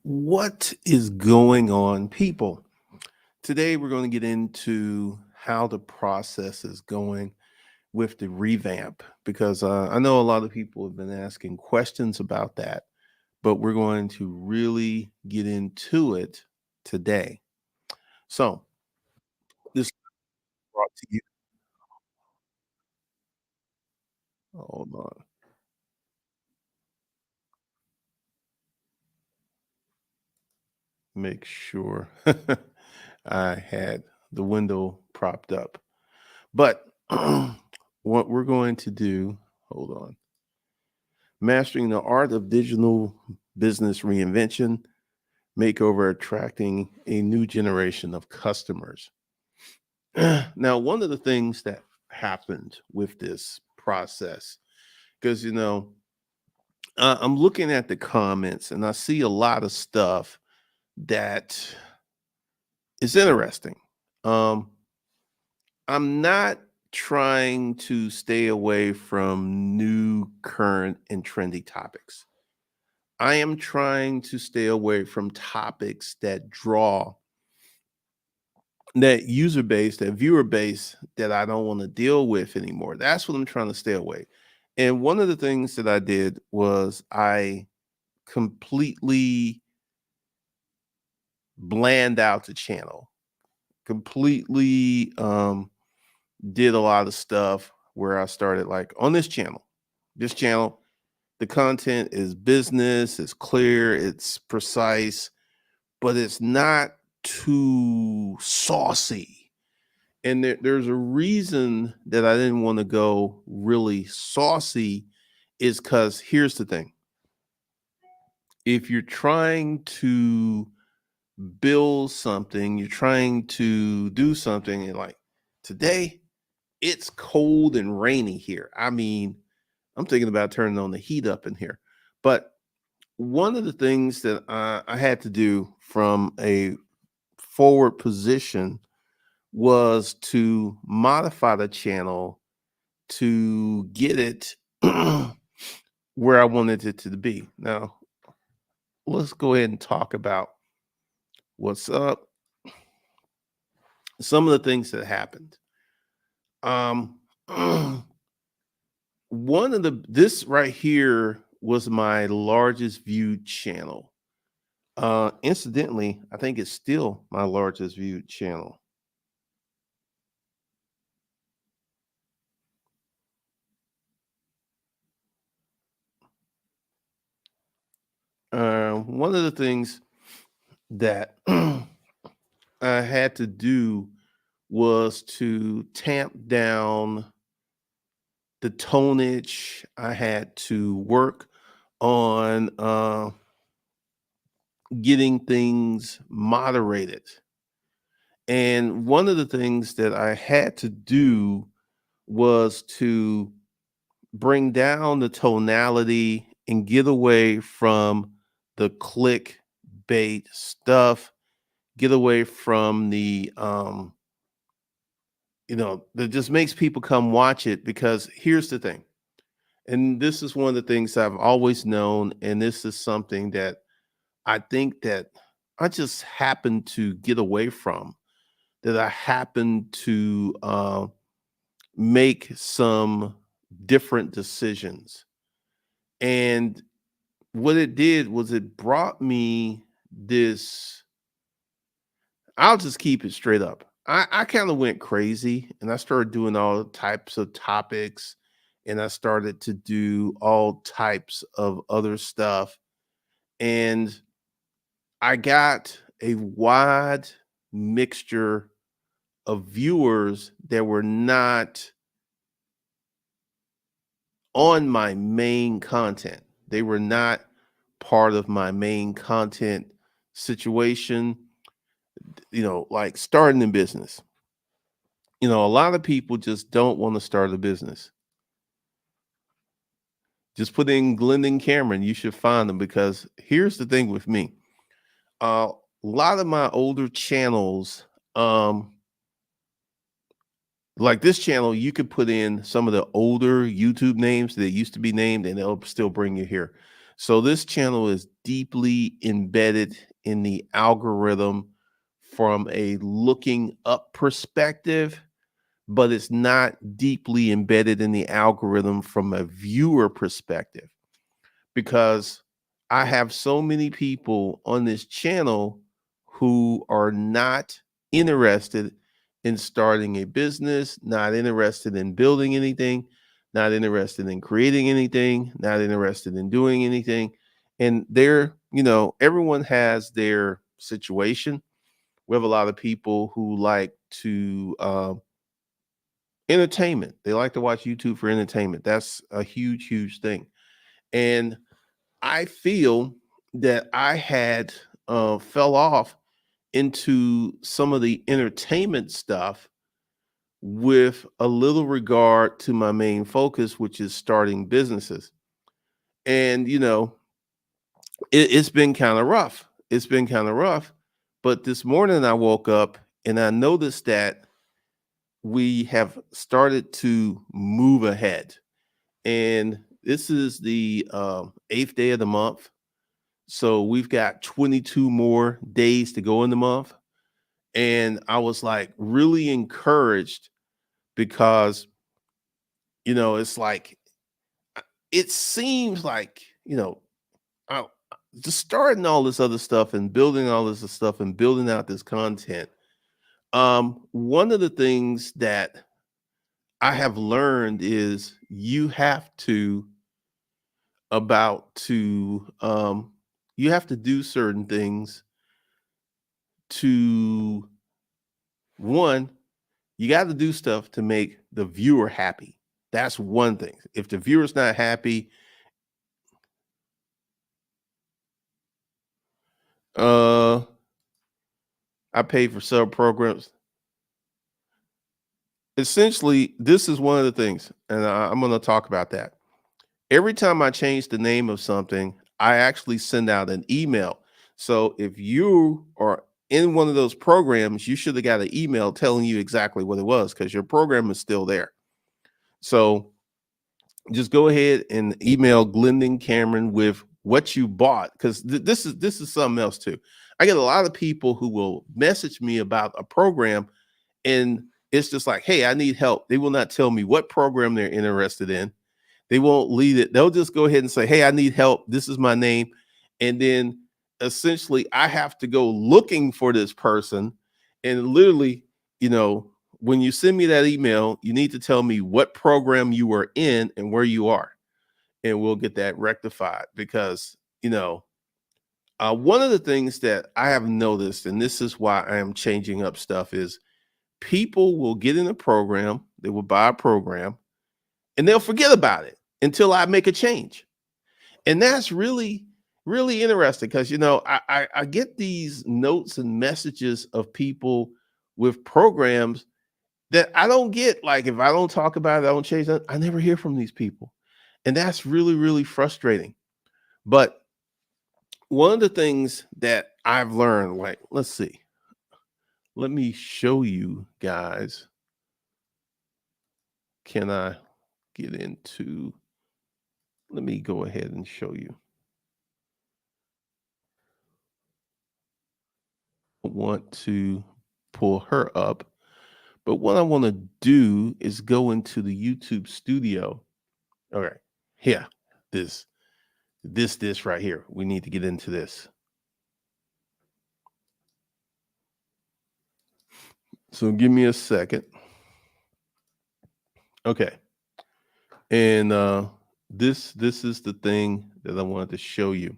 What is going on, people? Today, we're going to get into how the process is going with the revamp because I know a lot of people have been asking questions about that, but we're going to really get into it today. So, this is brought to you. Hold on, make sure I had the window propped up. But what we're going to do, hold on. Mastering the art of digital business reinvention, makeover, attracting a new generation of customers. Now, one of the things that happened with this process, because I'm looking at the comments and I see a lot of stuff that is interesting. Um, I'm not trying to stay away from new, current, and trendy topics. I am trying to stay away from topics that draw that user base, that viewer base that I don't want to deal with anymore. That's what I'm trying to stay away. And one of the things that I did was I completely bland out the channel, completely did a lot of stuff where I started like on this channel, the content is business, it's clear, it's precise, but it's not too saucy. And there's a reason that I didn't want to go really saucy, is because here's the thing. If you're trying to build something, you're trying to do something, and like today, it's cold and rainy here. I mean, I'm thinking about turning on the heat up in here. But one of the things that I had to do from a forward position was to modify the channel to get it where I wanted it to be. Now, let's go ahead and talk about what's up, some of the things that happened. Um, one of this right here was my largest viewed channel. Incidentally, I think it's still my largest viewed channel. One of the things that I had to do was to tamp down the tonnage. I had to work on getting things moderated. And one of the things that I had to do was to bring down the tonality and get away from the clickbait stuff, get away from the that just makes people come watch it. Because here's the thing, and this is one of the things I've always known, and this is something that I think that I just happen to get away from, that I happen to make some different decisions. And what it did was it brought me this, I'll just keep it straight up. I kind of went crazy and I started doing all types of topics, and I started to do all types of other stuff. And I got a wide mixture of viewers that were not on my main content. They were not part of my main content situation, like starting a business. A lot of people just don't want to start a business. Just put in Glendon Cameron, you should find them, because here's the thing with me. A lot of my older channels, like this channel, you could put in some of the older YouTube names that used to be named and they'll still bring you here. So this channel is deeply embedded in the algorithm from a looking up perspective, but it's not deeply embedded in the algorithm from a viewer perspective, because I have so many people on this channel who are not interested in starting a business, not interested in building anything, not interested in creating anything, not interested in doing anything. And everyone has their situation. We have a lot of people who like to entertainment. They like to watch YouTube for entertainment. That's a huge, huge thing. And I feel that I had fell off into some of the entertainment stuff with a little regard to my main focus, which is starting businesses. And it's been kind of rough. It's been kind of rough. But this morning I woke up and I noticed that we have started to move ahead. And this is the eighth day of the month. So we've got 22 more days to go in the month. And I was like really encouraged because, it's like, it seems like, I, just starting all this other stuff and building all this stuff and building out this content. One of the things that I have learned is you have to about to you have to do certain things to one, you got to do stuff to make the viewer happy. That's one thing. If the viewer's not happy, uh I pay for sub programs. Essentially, this is one of the things, and I'm going to talk about that. Every time I change the name of something, I actually send out an email. So if you are in one of those programs, you should have got an email telling you exactly what it was, because your program is still there. So just go ahead and email Glendon Cameron with what you bought, because this is something else too. I get a lot of people who will message me about a program, and it's just like, hey, I need help. They will not tell me what program they're interested in. They won't lead it. They'll just go ahead and say, hey, I need help. This is my name. And then essentially I have to go looking for this person. And literally, when you send me that email, you need to tell me what program you are in and where you are. And we'll get that rectified, because, one of the things that I have noticed, and this is why I am changing up stuff, is people will get in a program, they will buy a program, and they'll forget about it until I make a change. And that's really, really interesting, because I get these notes and messages of people with programs that I don't get. Like, if I don't talk about it, I don't change that, I never hear from these people. And that's really, really frustrating. But one of the things that I've learned, like, let's see, let me show you guys. Can I get into, let me go ahead and show you. I want to pull her up, but what I want to do is go into the YouTube studio. All right, here, this right here. We need to get into this. So give me a second. Okay. And this is the thing that I wanted to show you.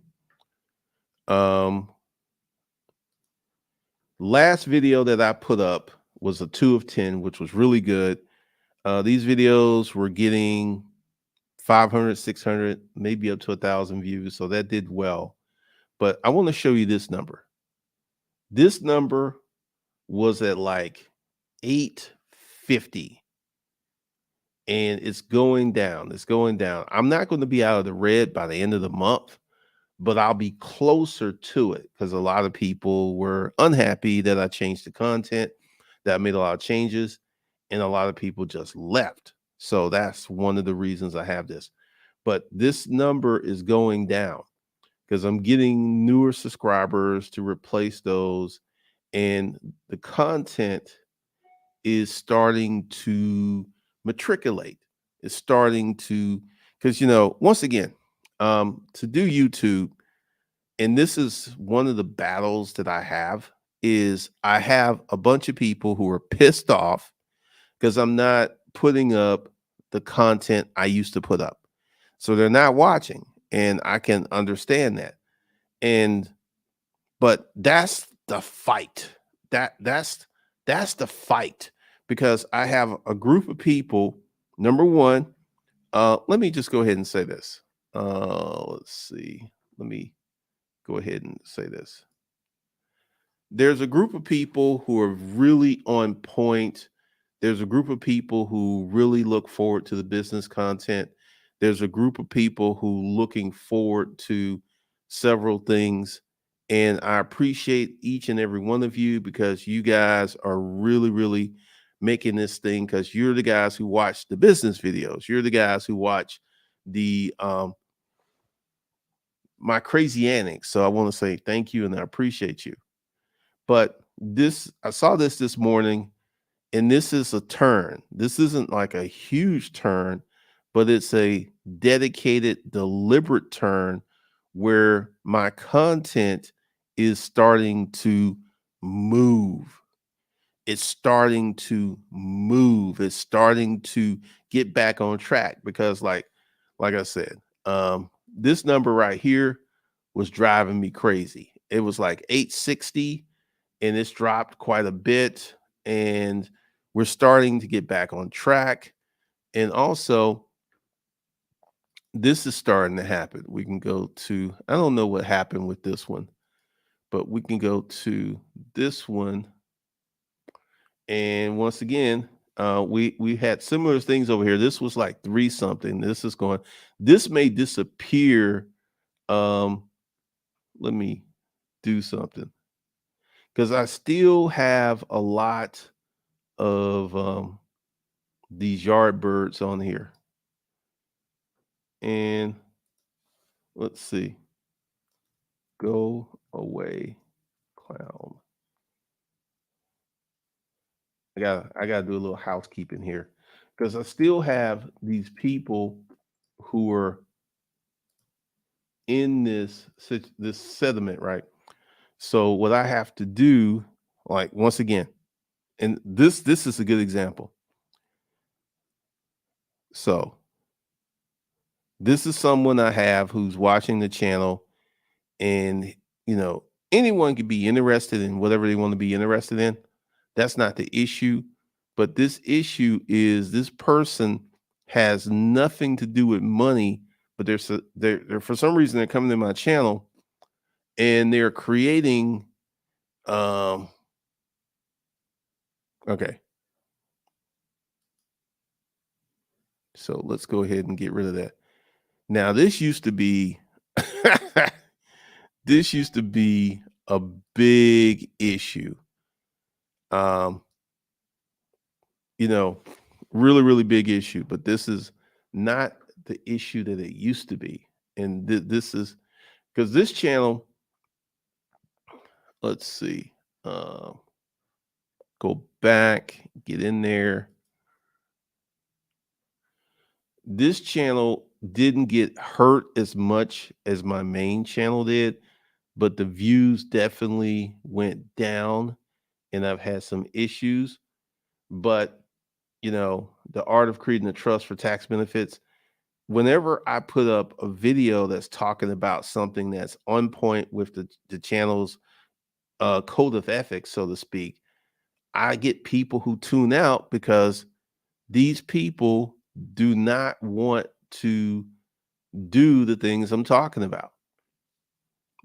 Last video that I put up was a 2 of 10, which was really good. These videos were getting 500, 600, maybe up to 1,000 views. So that did well. But I want to show you this number. This number was at like 850. And it's going down. It's going down. I'm not going to be out of the red by the end of the month, but I'll be closer to it, because a lot of people were unhappy that I changed the content, that I made a lot of changes, and a lot of people just left. So that's one of the reasons I have this. But this number is going down. because I'm getting newer subscribers to replace those, and the content is starting to matriculate. It's starting to, because once again, to do YouTube, and this is one of the battles that I have, is I have a bunch of people who are pissed off because I'm not putting up the content I used to put up. So they're not watching, and I can understand that. And but that's the fight. That's the fight, because I have a group of people. Number one, let me just go ahead and say this. Let's see. Let me go ahead and say this. There's a group of people who are really on point. There's a group of people who really look forward to the business content. There's a group of people who looking forward to several things. And I appreciate each and every one of you, because you guys are really, really making this thing, because you're the guys who watch the business videos. You're the guys who watch the my crazy antics. So I want to say thank you and I appreciate you. But I saw this morning, and this is a turn. This isn't like a huge turn, but it's a dedicated, deliberate turn where my content is starting to move. It's starting to move. It's starting to get back on track, because like I said, this number right here was driving me crazy. It was like 860, and it's dropped quite a bit, and we're starting to get back on track. And also, this is starting to happen. We can go to, I don't know what happened with this one, but we can go to this one. And once again, we had similar things over here. This was like 3 something. This may disappear. Um, Let me do something, because I still have a lot of these yard birds on here. And let's see. Go away, clown. I gotta do a little housekeeping here, because I still have these people who are in this sediment, right? So what I have to do, like, once again, and this is a good example. So this is someone I have who's watching the channel, and anyone can be interested in whatever they want to be interested in. That's not the issue. But this issue is, this person has nothing to do with money, but they're for some reason they're coming to my channel, and they're creating um okay. So let's go ahead and get rid of that. Now, this used to be this used to be a big issue. Um you know, really, really big issue, but this is not the issue that it used to be. And this is because this channel, let's see, go back, get in there. This channel didn't get hurt as much as my main channel did, but the views definitely went down, and I've had some issues. But, the art of creating a trust for tax benefits, whenever I put up a video that's talking about something that's on point with the channel's code of ethics, so to speak, I get people who tune out, because these people do not want to do the things I'm talking about.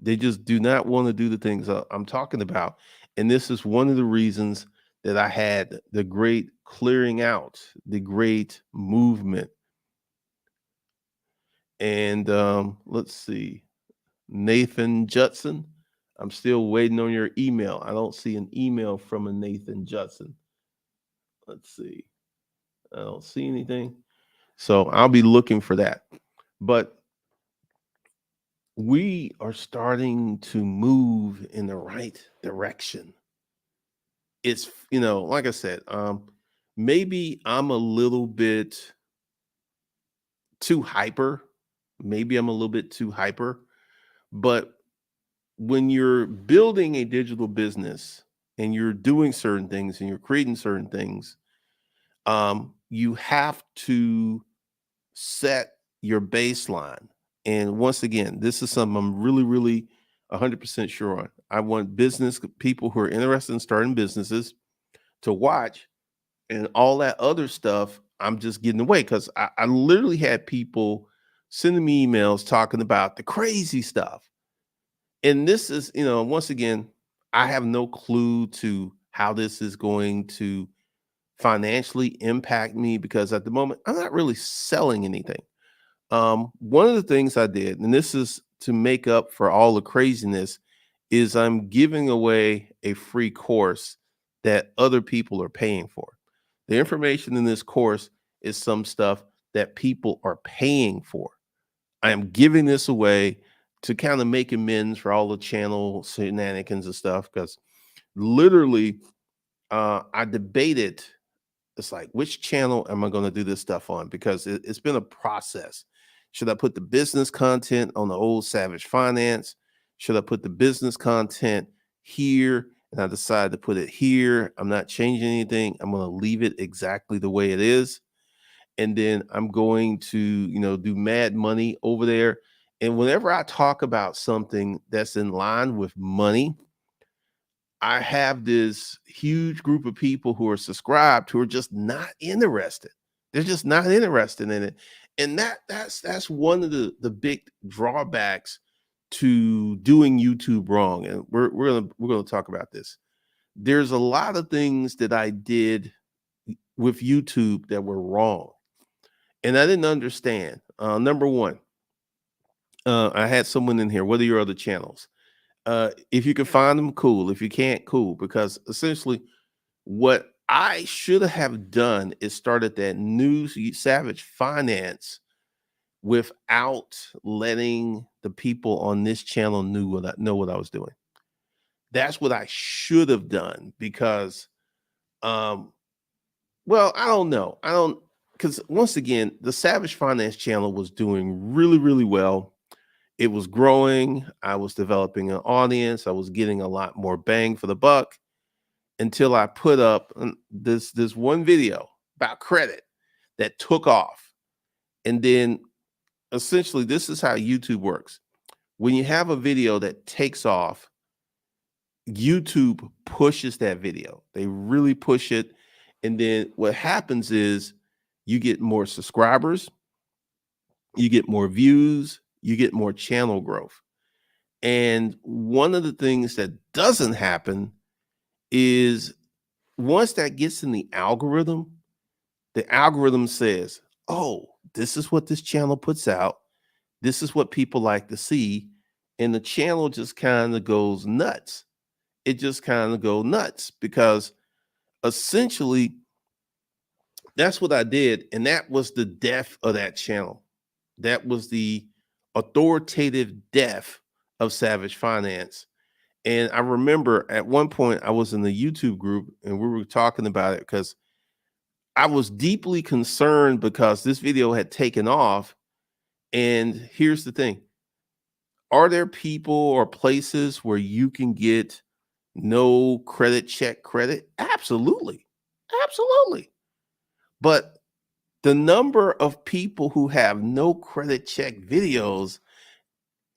They just do not want to do the things I'm talking about. And this is one of the reasons that I had the great clearing out, the great movement. And let's see, Nathan Judson. I'm still waiting on your email. I don't see an email from a Nathan Judson. Let's see. I don't see anything. So I'll be looking for that. But We are starting to move in the right direction. It's, like I said, maybe I'm a little bit too hyper. Maybe I'm a little bit too hyper, but when you're building a digital business and you're doing certain things and you're creating certain things, you have to set your baseline. And once again, this is something I'm really, really 100% sure on. I want business people who are interested in starting businesses to watch, and all that other stuff I'm just getting away, because I literally had people sending me emails talking about the crazy stuff. And this is, once again, I have no clue to how this is going to financially impact me, because at the moment I'm not really selling anything. One of the things I did, and this is to make up for all the craziness, is I'm giving away a free course that other people are paying for. The information in this course is some stuff that people are paying for. I am giving this away to kind of make amends for all the channel shenanigans and stuff, because literally I debated, it's like, which channel am I going to do this stuff on? Because it's been a process. Should I put the business content on the old Savage Finance? Should I put the business content here? And I decided to put it here. I'm not changing anything. I'm going to leave it exactly the way it is. And then I'm going to, do Mad Money over there. And whenever I talk about something that's in line with money, I have this huge group of people who are subscribed who are just not interested. They're just not interested in it. And that's one of the big drawbacks to doing YouTube wrong. And we're gonna talk about this. There's a lot of things that I did with YouTube that were wrong, and I didn't understand. Number one, I had someone in here. What are your other channels? If you can find them, cool. If you can't, cool. Because essentially, what I should have done is started that new Savage Finance without letting the people on this channel know what I was doing. That's what I should have done, because um well, I don't know. I don't, because once again, the Savage Finance channel was doing really, really well. It was growing. I was developing an audience. I was getting a lot more bang for the buck, until I put up this one video about credit that took off. And then essentially, this is how YouTube works. When you have a video that takes off, YouTube pushes that video. They really push it. And then what happens is you get more subscribers, you get more views, you get more channel growth. And one of the things that doesn't happen is, once that gets in the algorithm says, oh, this is what this channel puts out. This is what people like to see. And the channel just kind of goes nuts. It just kind of goes nuts, because essentially that's what I did. And that was the death of that channel. That was the authoritative death of Savage Finance. And I remember at one point I was in the YouTube group and we were talking about it, because I was deeply concerned because this video had taken off. And here's the thing: are there people or places where you can get no credit check credit? Absolutely. Absolutely. But the number of people who have no credit check videos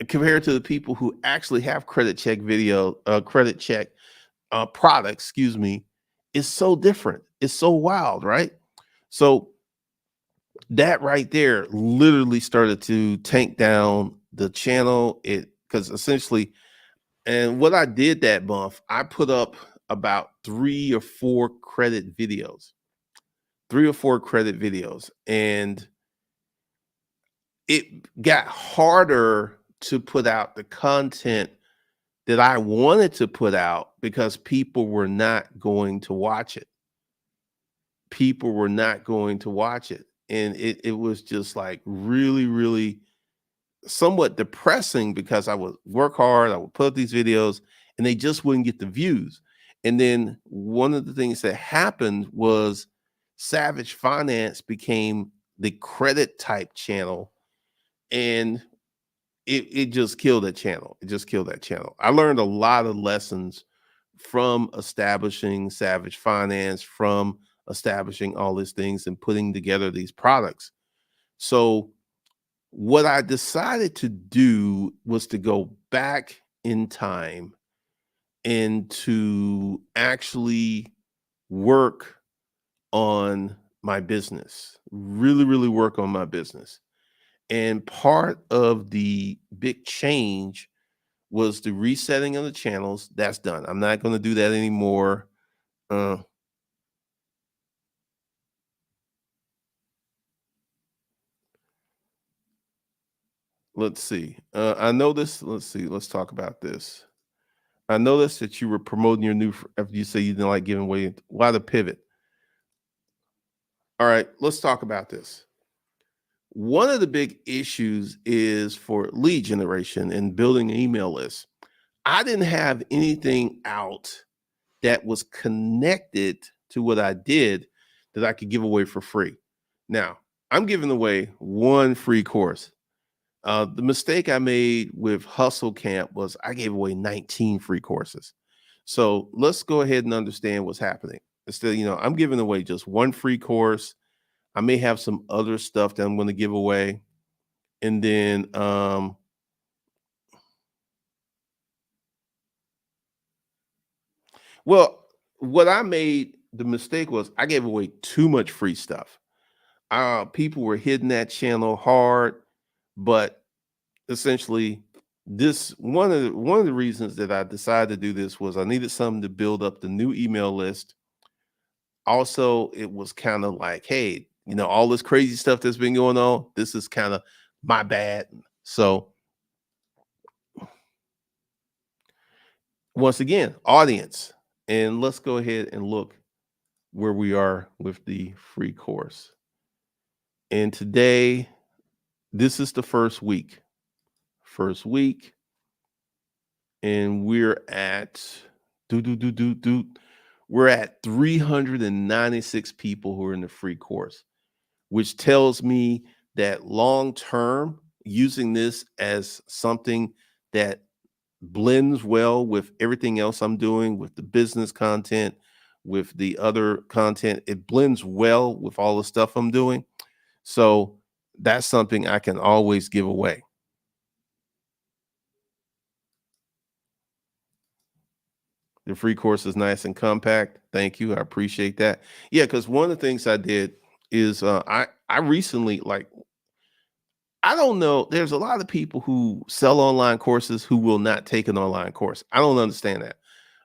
compared to the people who actually have credit check products, excuse me, is so different. It's so wild, right? So that right there literally started to tank down the channel. It, because essentially, and what I did that month, I put up about 3 or 4 credit videos, and it got harder to put out the content that I wanted to put out, because people were not going to watch it. People were not going to watch it. And it was just like really, really somewhat depressing because I would work hard, I would put up these videos, and they just wouldn't get the views. And then one of the things that happened was Savage Finance became the credit type channel, and it just killed that channel. It just killed that channel. I learned a lot of lessons from establishing Savage Finance, from establishing all these things and putting together these products. So what I decided to do was to go back in time and to actually work on my business, really, really work on my business. And part of the big change was the resetting of the channels. That's done. I'm not going to do that anymore. Uh, let's see. I noticed. Let's see. Let's talk about this. I noticed that you were promoting your new. After you say you didn't like giving away. Why the pivot? All right. Let's talk about this. One of the big issues is for lead generation and building an email list. I didn't have anything out that was connected to what I did that I could give away for free. Now, I'm giving away one free course. The mistake I made with Hustle Camp was I gave away 19 free courses. So let's go ahead and understand what's happening. Instead, I'm giving away just one free course. I may have some other stuff that I'm going to give away. And then, well, what I made the mistake was I gave away too much free stuff. People were hitting that channel hard, but essentially, this one of the reasons that I decided to do this was I needed something to build up the new email list. Also, it was kind of like, hey, all this crazy stuff that's been going on, this is kind of my bad. So once again, audience, and let's go ahead and look where we are with the free course. And today, this is the first week. First week, and we're at do do do do do. We're at 396 people who are in the free course, which tells me that long term, using this as something that blends well with everything else I'm doing, with the business content, with the other content, it blends well with all the stuff I'm doing. So that's something I can always give away. The free course is nice and compact. Thank you. I appreciate that. Yeah, because one of the things I did is I recently, like, I don't know. There's a lot of people who sell online courses who will not take an online course. I don't understand that.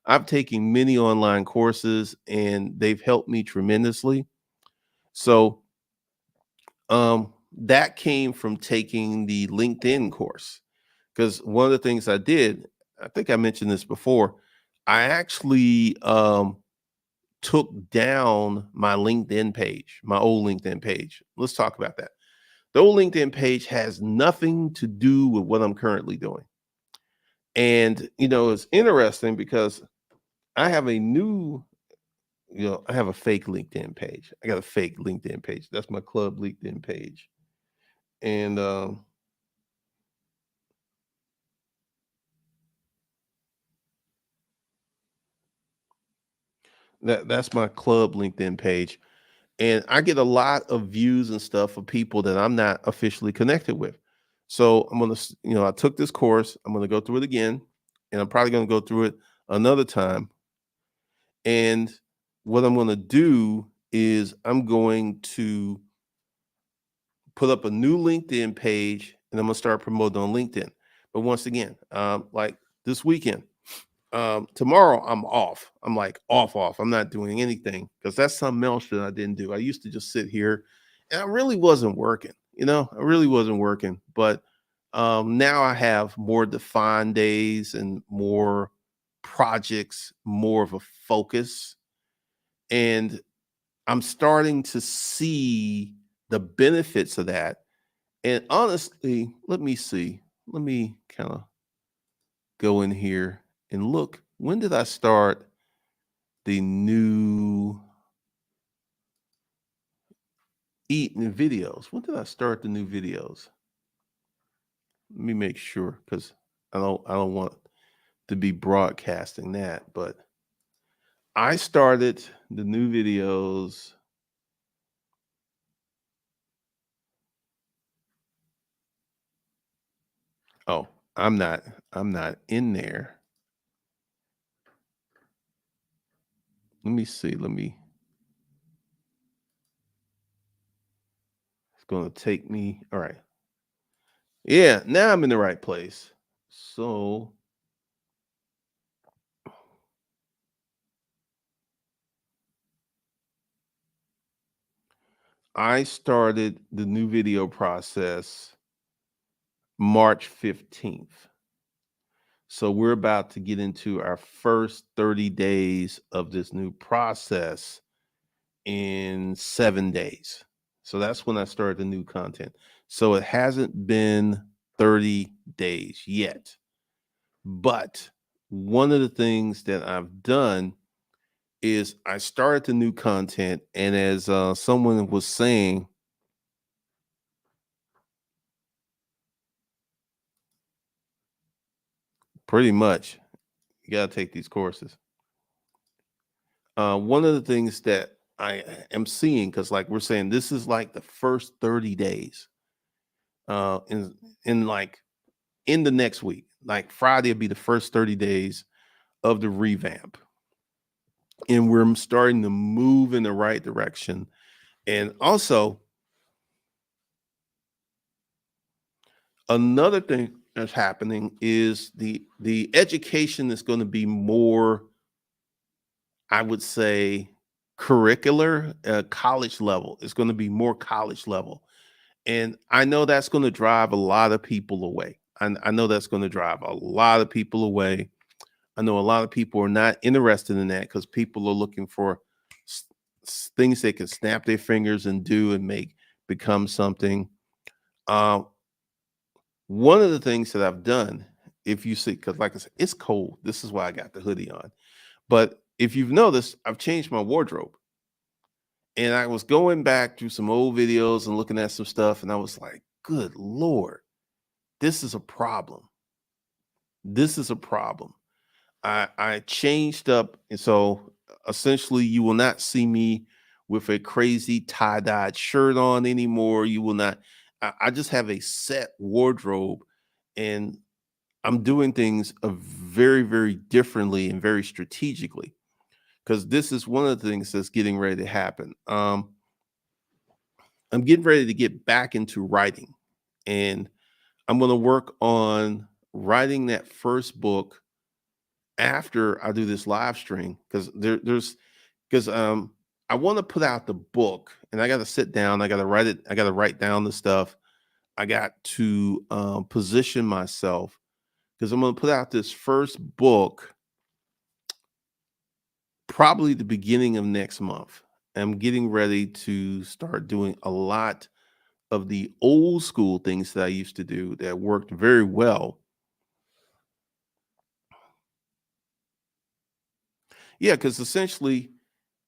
I've taken many online courses and they've helped me tremendously. So that came from taking the LinkedIn course. Because one of the things I did, I think I mentioned this before, I actually took down my LinkedIn page, my old LinkedIn page. Let's talk about that. The old LinkedIn page has nothing to do with what I'm currently doing. And, it's interesting because I have a new, I have a fake LinkedIn page. I got a fake LinkedIn page. That's my club LinkedIn page. And that's my club LinkedIn page. And I get a lot of views and stuff of people that I'm not officially connected with. So I'm gonna, I took this course. I'm gonna go through it again, and I'm probably gonna go through it another time. And what I'm gonna do is I'm going to put up a new LinkedIn page, and I'm gonna start promoting on LinkedIn. But once again, like this weekend, tomorrow I'm off. I'm like off. I'm not doing anything because that's something else that I didn't do. I used to just sit here and I really wasn't working, I really wasn't working. But now I have more defined days and more projects, more of a focus. And I'm starting to see the benefits of that. And honestly, let me see. Let me kind of go in here and look. When did I start the new eating videos? When did I start the new videos? Let me make sure because I don't want to be broadcasting that, but I started the new videos. Oh, I'm not I'm not in there. Let me see. It's gonna take me. All right. Yeah, now I'm in the right place. So I started the new video process March 15th. So we're about to get into our first 30 days of this new process in 7 days. So that's when I started the new content. So it hasn't been 30 days yet. But one of the things that I've done is I started the new content. And as someone was saying, pretty much, you got to take these courses. One of the things that I am seeing, because like we're saying, this is like the first 30 days in like in the next week. Like Friday will be the first 30 days of the revamp. And we're starting to move in the right direction. And also, another thing that's happening is the education is going to be more, I would say, curricular, college level. It's going to be more college level. And I know that's going to drive a lot of people away. I know that's going to drive a lot of people away. I know a lot of people are not interested in that because people are looking for s- things they can snap their fingers and do and make become something. Um, One of the things that I've done, if you see, because like I said, it's cold. This is why I got the hoodie on. But if you've noticed, I've changed my wardrobe. And I was going back through some old videos and looking at some stuff, and I was like, good Lord, this is a problem. This is a problem. I changed up, and so essentially, you will not see me with a crazy tie-dyed shirt on anymore. You will not. I just have a set wardrobe, and I'm doing things very, very differently and very strategically because this is one of the things that's getting ready to happen. I'm getting ready to get back into writing, and I'm going to work on writing that first book after I do this live stream because there's because I want to put out the book and I got to sit down, I got to write it, I got to write down the stuff, I got to position myself because I'm going to put out this first book probably the beginning of next month. I'm getting ready to start doing a lot of the old school things that I used to do that worked very well. Yeah, because essentially,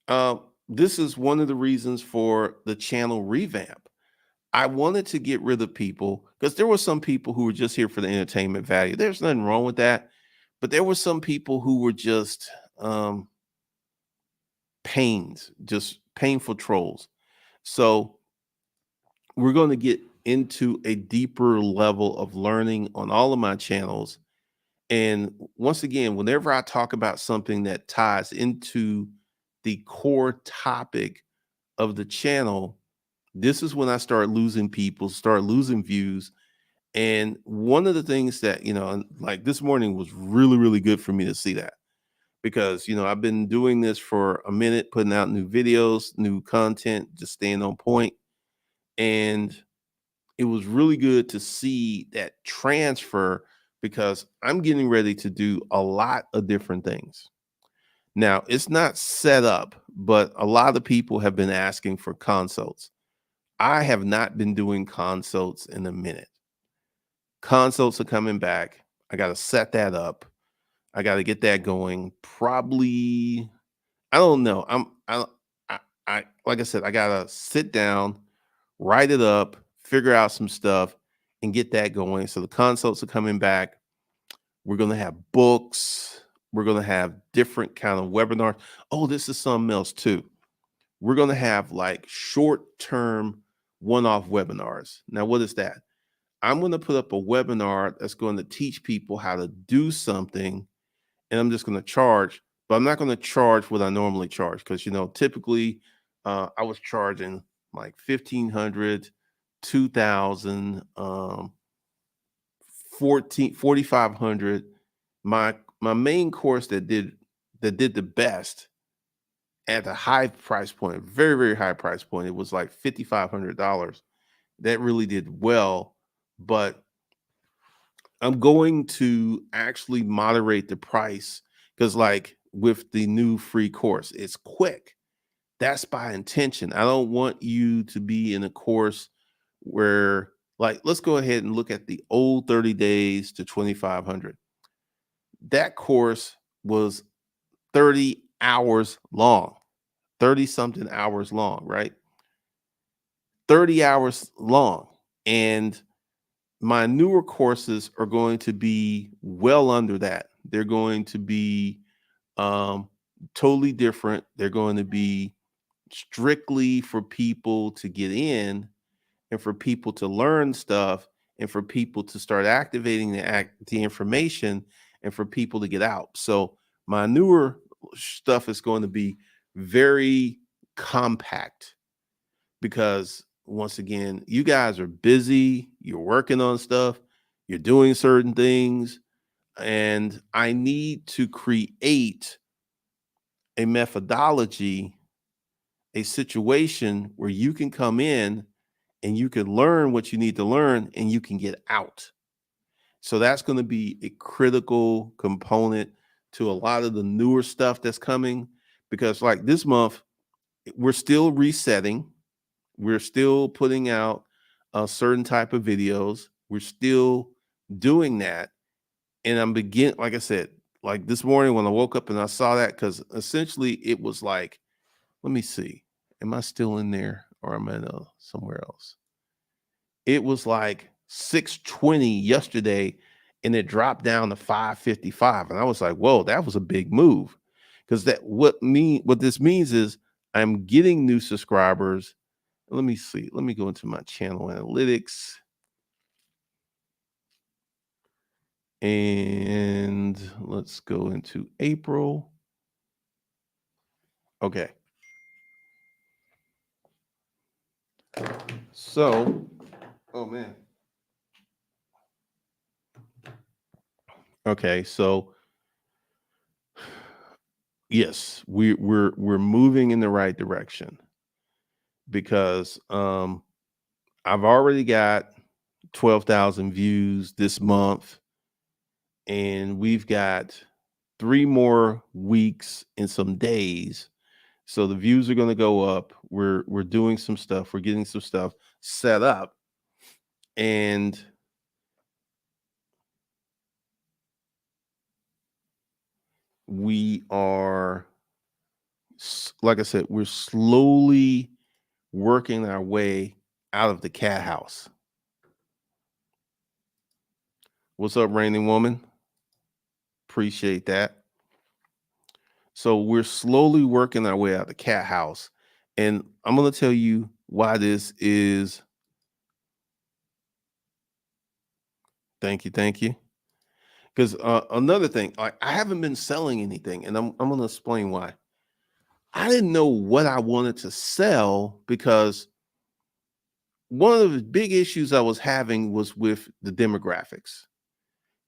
uh, this is one of the reasons for the channel revamp. I wanted to get rid of people because there were some people who were just here for the entertainment value. There's nothing wrong with that, but there were some people who were just pains, just painful trolls. So we're going to get into a deeper level of learning on all of my channels. And once again, whenever I talk about something that ties into the core topic of the channel, this is when I start losing people, start losing views. And one of the things that, like this morning was really, really good for me to see that because, I've been doing this for a minute, putting out new videos, new content, just staying on point. And it was really good to see that transfer because I'm getting ready to do a lot of different things. Now, it's not set up, but a lot of people have been asking for consults. I have not been doing consults in a minute. Consults are coming back. I got to set that up. I got to get that going. Probably, I don't know. I like I said, I gotta sit down, write it up, figure out some stuff, and get that going. So the consults are coming back. We're gonna have books. We're gonna have different kind of webinars. Oh, this is something else too. We're gonna have like short-term one-off webinars. Now, what is that? I'm gonna put up a webinar that's going to teach people how to do something, and I'm just going to charge, but I'm not going to charge what I normally charge because typically I was charging like 1,500, 2,000, 4,500. My main course that did the best at a high price point, very very high price point. It was like $5,500. That really did well, but I'm going to actually moderate the price because, like, with the new free course, it's quick. That's by intention. I don't want you to be in a course where, like, let's go ahead and look at the old 30 days to 2,500. That course was 30 hours long, 30 something hours long, right? 30 hours long. And my newer courses are going to be well under that. They're going to be um, totally different. They're going to be strictly for people to get in and for people to learn stuff and for people to start activating the information and for people to get out. So my newer stuff is going to be very compact because once again, you guys are busy, you're working on stuff, you're doing certain things, and I need to create a methodology, a situation where you can come in and you can learn what you need to learn and you can get out. So that's going to be a critical component to a lot of the newer stuff that's coming because, like this month, we're still resetting. We're still putting out a certain type of videos. We're still doing that. And like I said, like this morning when I woke up and I saw that, because essentially it was like, let me see, am I still in there or am I somewhere else? It was like 620 yesterday and it dropped down to 555. And I was like, whoa, that was a big move. Because what this means is I'm getting new subscribers. Let me see. Let me go into my channel analytics. And let's go into April. Okay. So, oh man. Okay, so yes, we're moving in the right direction because I've already got 12,000 views this month and we've got 3 more weeks and some days. So the views are going to go up. We're doing some stuff. We're getting some stuff set up and we are like I said, we're slowly working our way out of the cat house. What's up, Raining Woman? Appreciate that. So we're slowly working our way out of the cat house. And I'm going to tell you why this is. Thank you. Thank you. Because another thing, I haven't been selling anything, and I'm going to explain why. I didn't know what I wanted to sell because one of the big issues I was having was with the demographics.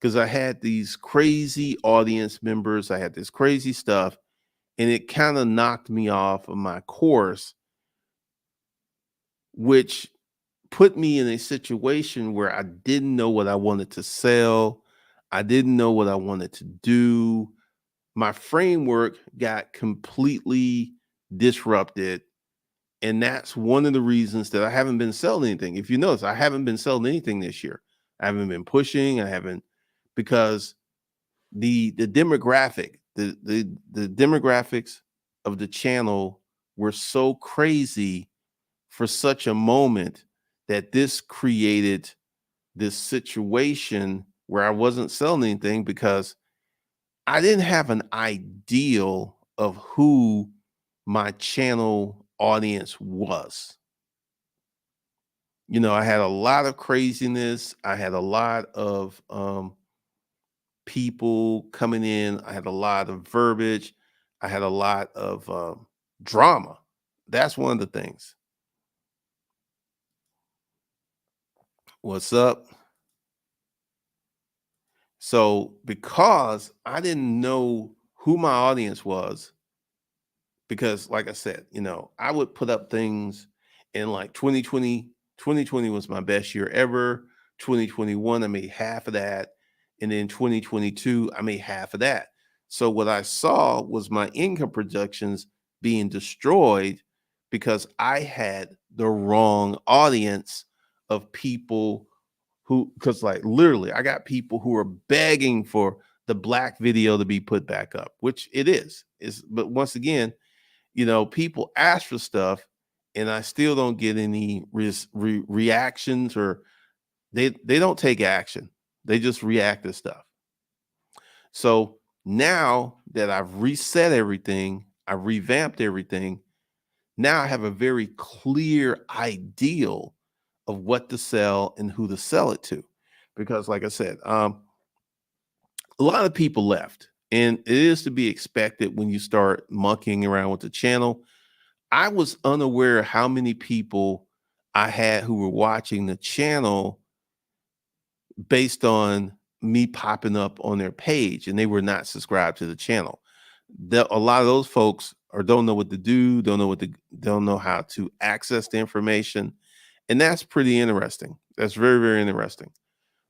Because I had these crazy audience members, I had this crazy stuff, and it kind of knocked me off of my course, which put me in a situation where I didn't know what I wanted to sell. I didn't know what I wanted to do. My framework got completely disrupted And that's one of the reasons that I haven't been selling anything. If you notice, I haven't been selling anything this year. I haven't been pushing. I haven't, because the demographic, the demographics of the channel were so crazy for such a moment that this created this situation where I wasn't selling anything because I didn't have an ideal of who my channel audience was. I had a lot of craziness. I had a lot of people coming in. I had a lot of verbiage. I had a lot of drama. That's one of the things. What's up? So, because I didn't know who my audience was, because like I said, I would put up things in like 2020. 2020 was my best year ever. 2021, I made half of that. And then 2022, I made half of that. So what I saw was my income projections being destroyed because I had the wrong audience of people who, because like literally, I got people who are begging for the black video to be put back up, which it is. But once again, people ask for stuff and I still don't get any reactions, or they don't take action. They just react to stuff. So now that I've reset everything, I've revamped everything, now I have a very clear ideal of what to sell and who to sell it to. Because like I said, a lot of people left, and it is to be expected when you start monkeying around with the channel. I was unaware how many people I had who were watching the channel based on me popping up on their page, and they were not subscribed to the channel. A lot of those folks or don't know what to do, don't know how to access the information, and that's pretty interesting. That's very, very interesting.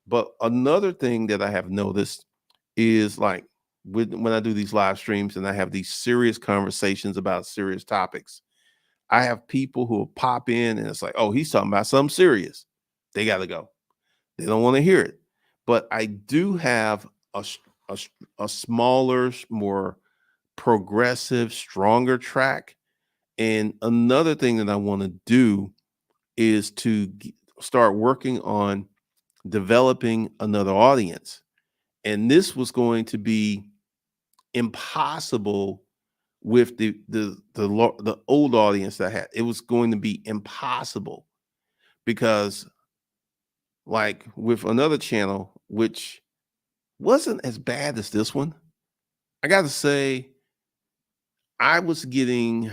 But another thing that I have noticed is like when I do these live streams and I have these serious conversations about serious topics, I have people who will pop in and it's like, oh, he's talking about something serious. They got to go. They don't want to hear it. But I do have a smaller, more progressive, stronger track. And another thing that I want to do is to start working on developing another audience. And this was going to be impossible with the old audience that I had. It was going to be impossible because, like with another channel, which wasn't as bad as this one, I got to say, I was getting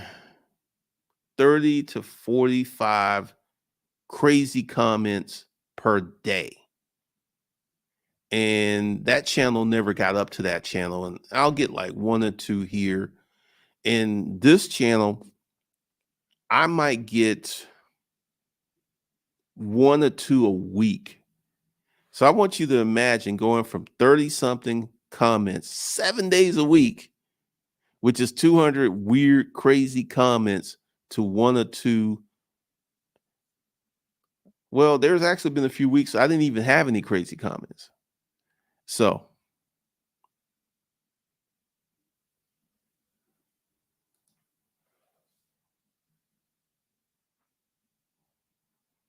30 to 45 crazy comments per day. And that channel never got up to that channel. And I'll get like one or two here. In this channel, I might get one or two a week. So I want you to imagine going from 30 something comments 7 days a week, which is 200 weird, crazy comments, to one or two. Well, there's actually been a few weeks I didn't even have any crazy comments. So,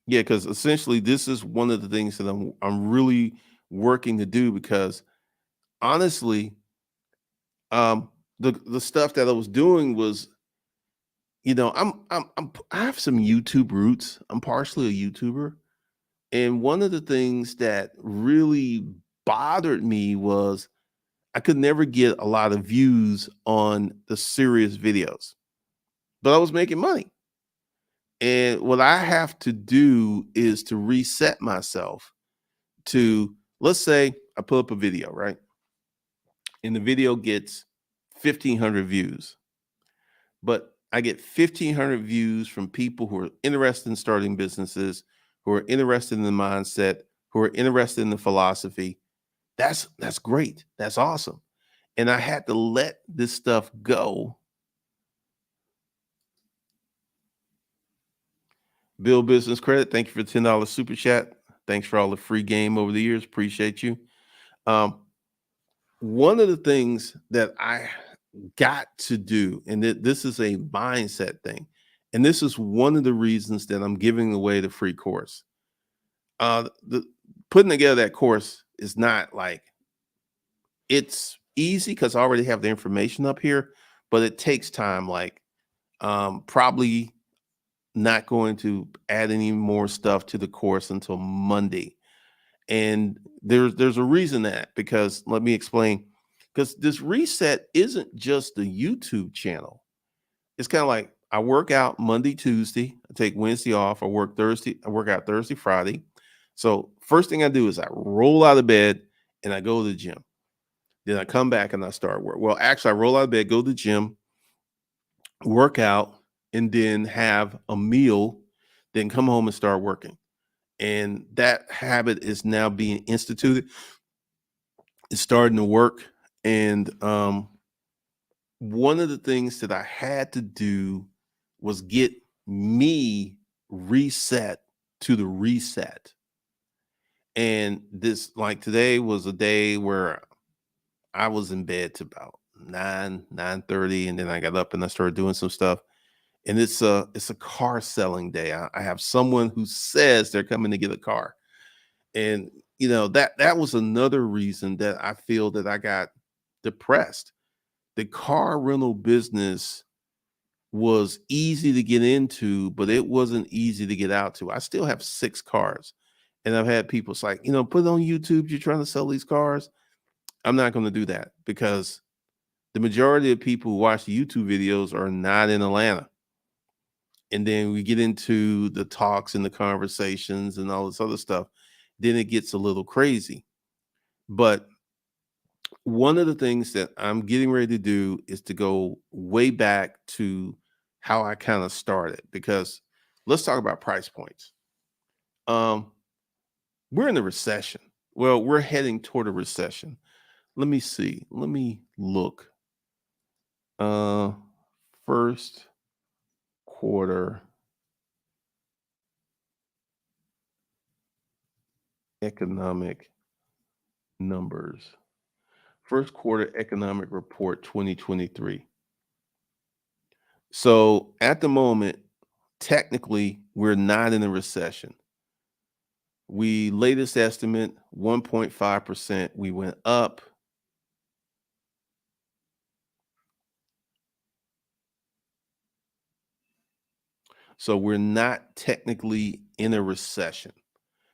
yeah, because essentially this is one of the things that I'm really working to do, because honestly, the stuff that I was doing was, I have some YouTube roots. I'm partially a YouTuber. And one of the things that really bothered me was I could never get a lot of views on the serious videos, but I was making money. And what I have to do is to reset myself to, let's say I put up a video, right? And the video gets 1,500 views, but I get 1,500 views from people who are interested in starting businesses, who are interested in the mindset, who are interested in the philosophy. That's great. That's awesome. And I had to let this stuff go Bill Business Credit, thank you for the $10 super chat. Thanks for all the free game over the years. Appreciate you. Um, one of the things that I got to do, and this is a mindset thing, and this is one of the reasons that I'm giving away the free course. The putting together that course is not like it's easy because I already have the information up here, but it takes time. Like probably not going to add any more stuff to the course until Monday. And there's a reason that because let me explain. Because this reset isn't just the YouTube channel. It's kind of like I work out Monday, Tuesday, I take Wednesday off, I work out Thursday, Friday. So first thing I do is I roll out of bed and I go to the gym. Then I come back and I start work. Well, actually, I roll out of bed, go to the gym, work out, and then have a meal, then come home and start working. And that habit is now being instituted. It's starting to work. And one of the things that I had to do was get me reset to the reset. And this, like today, was a day where I was in bed to about 9:30, and then I got up and I started doing some stuff. And it's a car selling day. I have someone who says they're coming to get a car, and that was another reason that I feel that I got depressed. The car rental business was easy to get into, but it wasn't easy to get out to. I still have 6 cars, and I've had people say, put it on YouTube. You're trying to sell these cars. I'm not going to do that because the majority of people who watch the YouTube videos are not in Atlanta. And then we get into the talks and the conversations and all this other stuff. Then it gets a little crazy. But one of the things that I'm getting ready to do is to go way back to how I kind of started because let's talk about price points. Um, we're in a recession. Well, we're heading toward a recession. Let me see. Let me look. Uh, first quarter economic numbers. First quarter economic report 2023. So at the moment, technically, we're not in a recession. We latest estimate 1.5%. We went up. So we're not technically in a recession.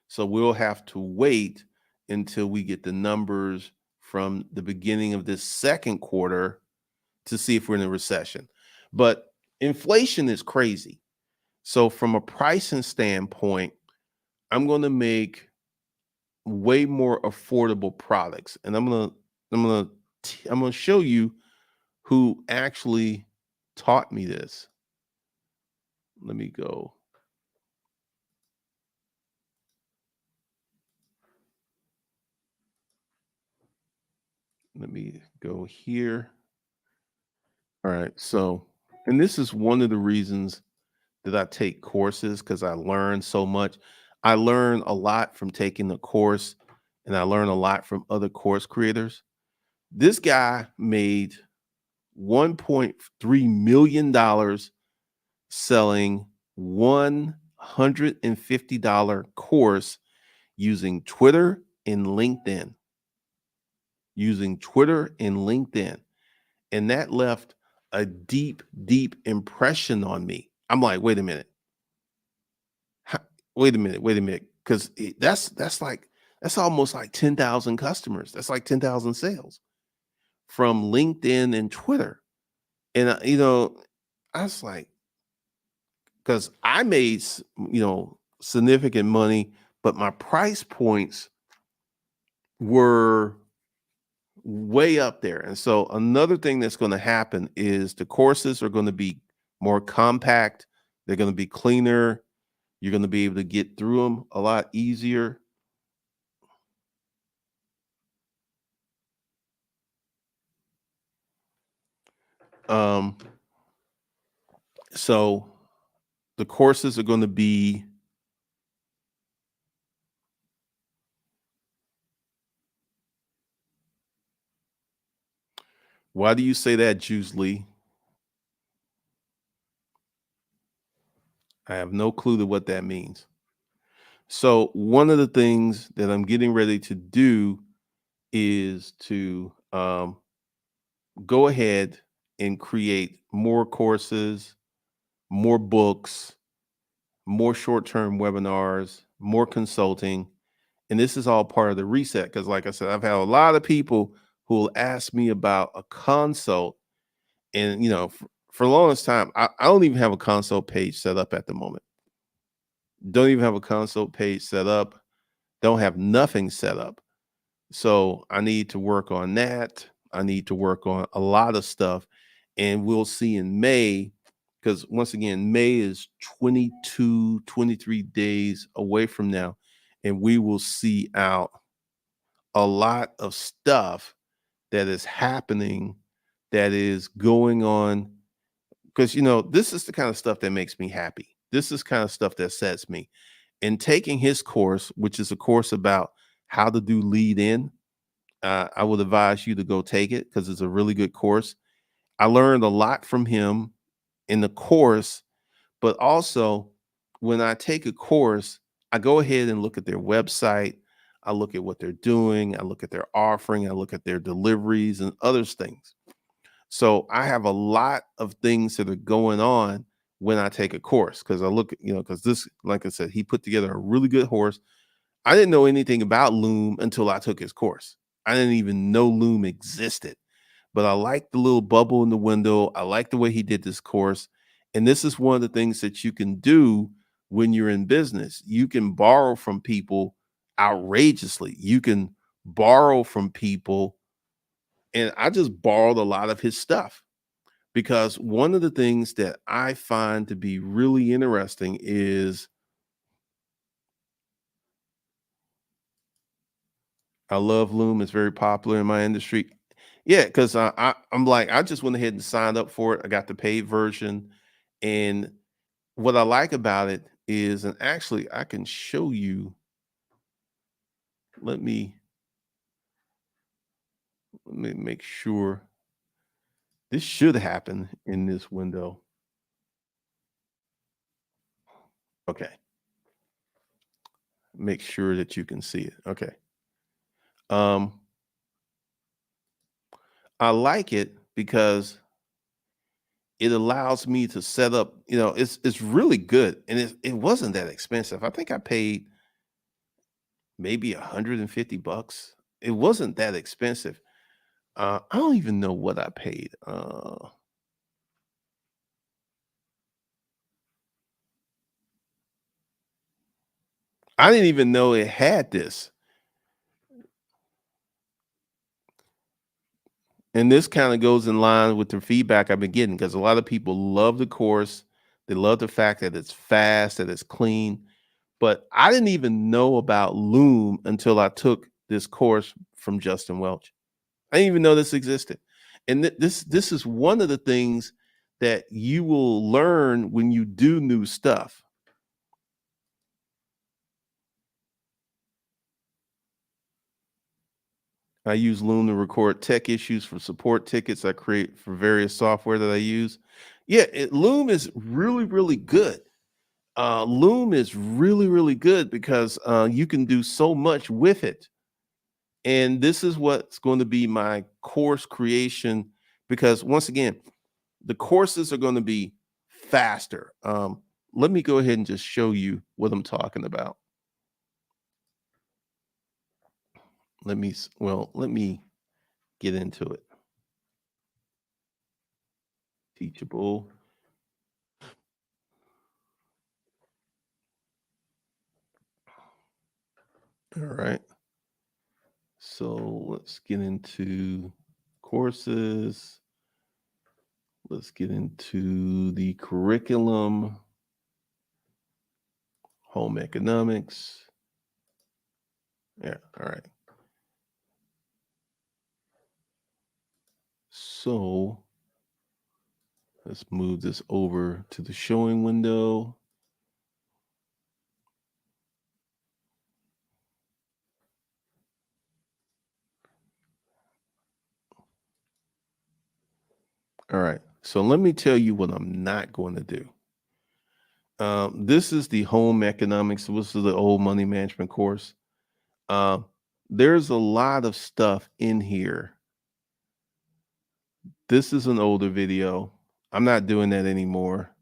So we'll have to wait until we get the numbers from the beginning of this second quarter to see if we're in a recession. But inflation is crazy. So from a pricing standpoint, I'm going to make way more affordable products, and I'm gonna show you who actually taught me this. Let me go. Let me go here. All right. So, and this is one of the reasons that I take courses because I learn so much. I learn a lot from taking the course, and I learn a lot from other course creators. This guy made $1.3 million selling $150 course using Twitter and LinkedIn. Using Twitter and LinkedIn. And that left a deep, deep impression on me. I'm like, wait a minute. Wait a minute. Because that's almost like 10,000 customers. That's like 10,000 sales from LinkedIn and Twitter. And I was like, because I made significant money, but my price points were way up there. And so another thing that's going to happen is the courses are going to be more compact. They're going to be cleaner. You're going to be able to get through them a lot easier. Um, so the courses are going to be, why do you say that, Juice Lee? I have no clue to what that means. So one of the things that I'm getting ready to do is to go ahead and create more courses, more books, more short-term webinars, more consulting. And this is all part of the reset. Because like I said, I've had a lot of people who will ask me about a consult. And for the longest time, I don't even have a consult page set up at the moment. Don't even have a consult page set up. Don't have nothing set up. So I need to work on that. I need to work on a lot of stuff. And we'll see in May, because once again, May is 22, 23 days away from now. And we will see out a lot of stuff that is happening, that is going on. Because, this is the kind of stuff that makes me happy. This is kind of stuff that sets me. And taking his course, which is a course about how to do lead in, I would advise you to go take it because it's a really good course. I learned a lot from him in the course, but also when I take a course, I go ahead and look at their website. I look at what they're doing. I look at their offering. I look at their deliveries and other things. So I have a lot of things that are going on when I take a course because I look, because this, like I said, he put together a really good course. I didn't know anything about Loom until I took his course. I didn't even know Loom existed, but I like the little bubble in the window. I like the way he did this course. And this is one of the things that you can do when you're in business. You can borrow from people outrageously. You can borrow from people. And I just borrowed a lot of his stuff because one of the things that I find to be really interesting is I love Loom. It's very popular in my industry. Yeah, because I'm like, I just went ahead and signed up for it. I got the paid version. And what I like about it is, and actually I can show you, let me make sure this should happen in this window. Okay. Make sure that you can see it. Okay. Um, I like it because it allows me to set up, it's really good. And it wasn't that expensive. I think I paid maybe 150 bucks. It wasn't that expensive. I don't even know what I paid. I didn't even know it had this. And this kind of goes in line with the feedback I've been getting because a lot of people love the course. They love the fact that it's fast, that it's clean. But I didn't even know about Loom until I took this course from Justin Welch. I didn't even know this existed. And this is one of the things that you will learn when you do new stuff. I use Loom to record tech issues for support tickets I create for various software that I use. Yeah, Loom is really, really good. Loom is really, really good because you can do so much with it. And this is what's going to be my course creation because once again, the courses are going to be faster. Let me go ahead and just show you what I'm talking about. Let me get into it. Teachable. All right. So let's get into courses. Let's get into the curriculum, home economics. Yeah. All right. So let's move this over to the showing window. All right. So let me tell you what I'm not going to do. This is the home economics. This is the old money management course. Um, there's a lot of stuff in here. This is an older video. I'm not doing that anymore.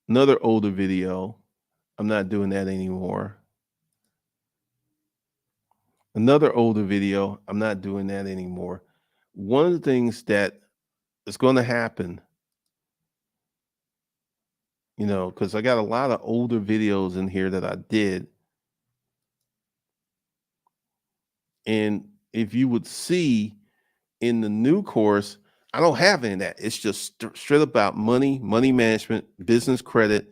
Another older video. I'm not doing that anymore. Another older video. I'm not doing that anymore. One of the things that is going to happen, because I got a lot of older videos in here that I did. And if you would see in the new course, I don't have any of that. It's just straight about money, money management, business credit.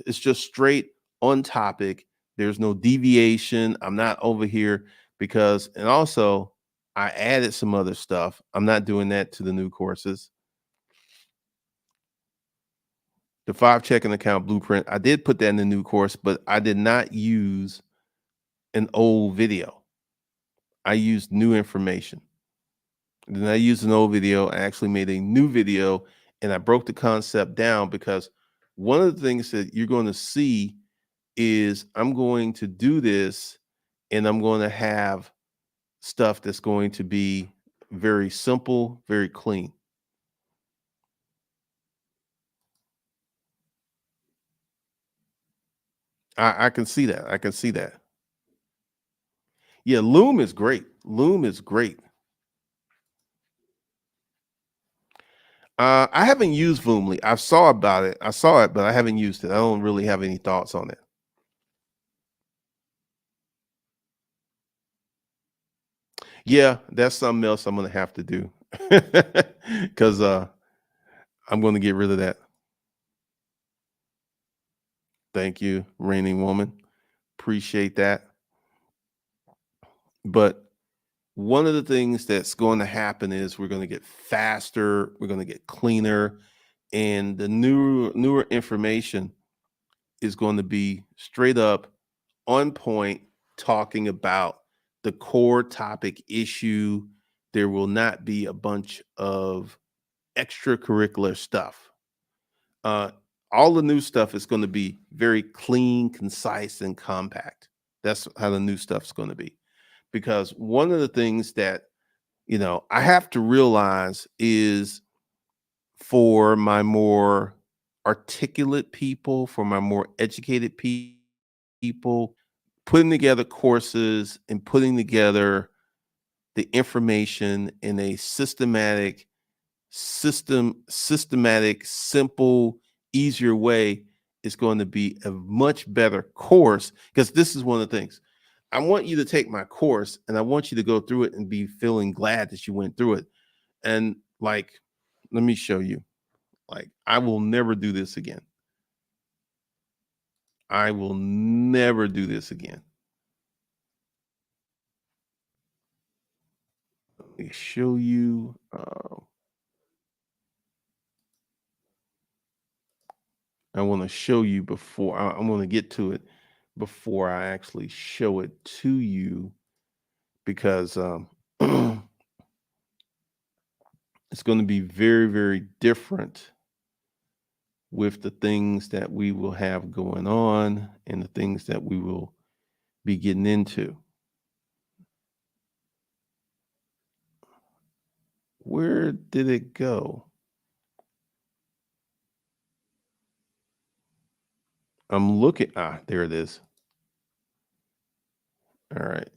It's just straight on topic. There's no deviation. I'm not over here and also I added some other stuff. I'm not doing that to the new courses. The 5 checking account blueprint, I did put that in the new course, but I did not use an old video. I used new information. Then I used an old video. I actually made a new video and I broke the concept down because one of the things that you're going to see is I'm going to do this and I'm going to have stuff that's going to be very simple, very clean. I can see that. I can see that. Yeah, Loom is great. Loom is great. I haven't used Voomly. I saw about it. I saw it, but I haven't used it. I don't really have any thoughts on it. Yeah, that's something else I'm gonna have to do because I'm going to get rid of that. Thank you, reigning woman. Appreciate that. But one of the things that's going to happen is we're going to get faster, we're going to get cleaner, and the newer information is going to be straight up on point, talking about the core topic issue. There will not be a bunch of extracurricular stuff. Uh, all the new stuff is going to be very clean, concise, and compact. That's how the new stuff's going to be. Because one of the things that I have to realize is for my more articulate people, for my more educated people, putting together courses and putting together the information in a systematic, simple, easier way is going to be a much better course because this is one of the things. I want you to take my course and I want you to go through it and be feeling glad that you went through it. And like, let me show you. Like, I will never do this again. I will never do this again. Let me show you. I want to show you before I'm going to get to it before I actually show it to you because it's going to be very, very different with the things that we will have going on and the things that we will be getting into. Where did it go? I'm looking. There it is. All right.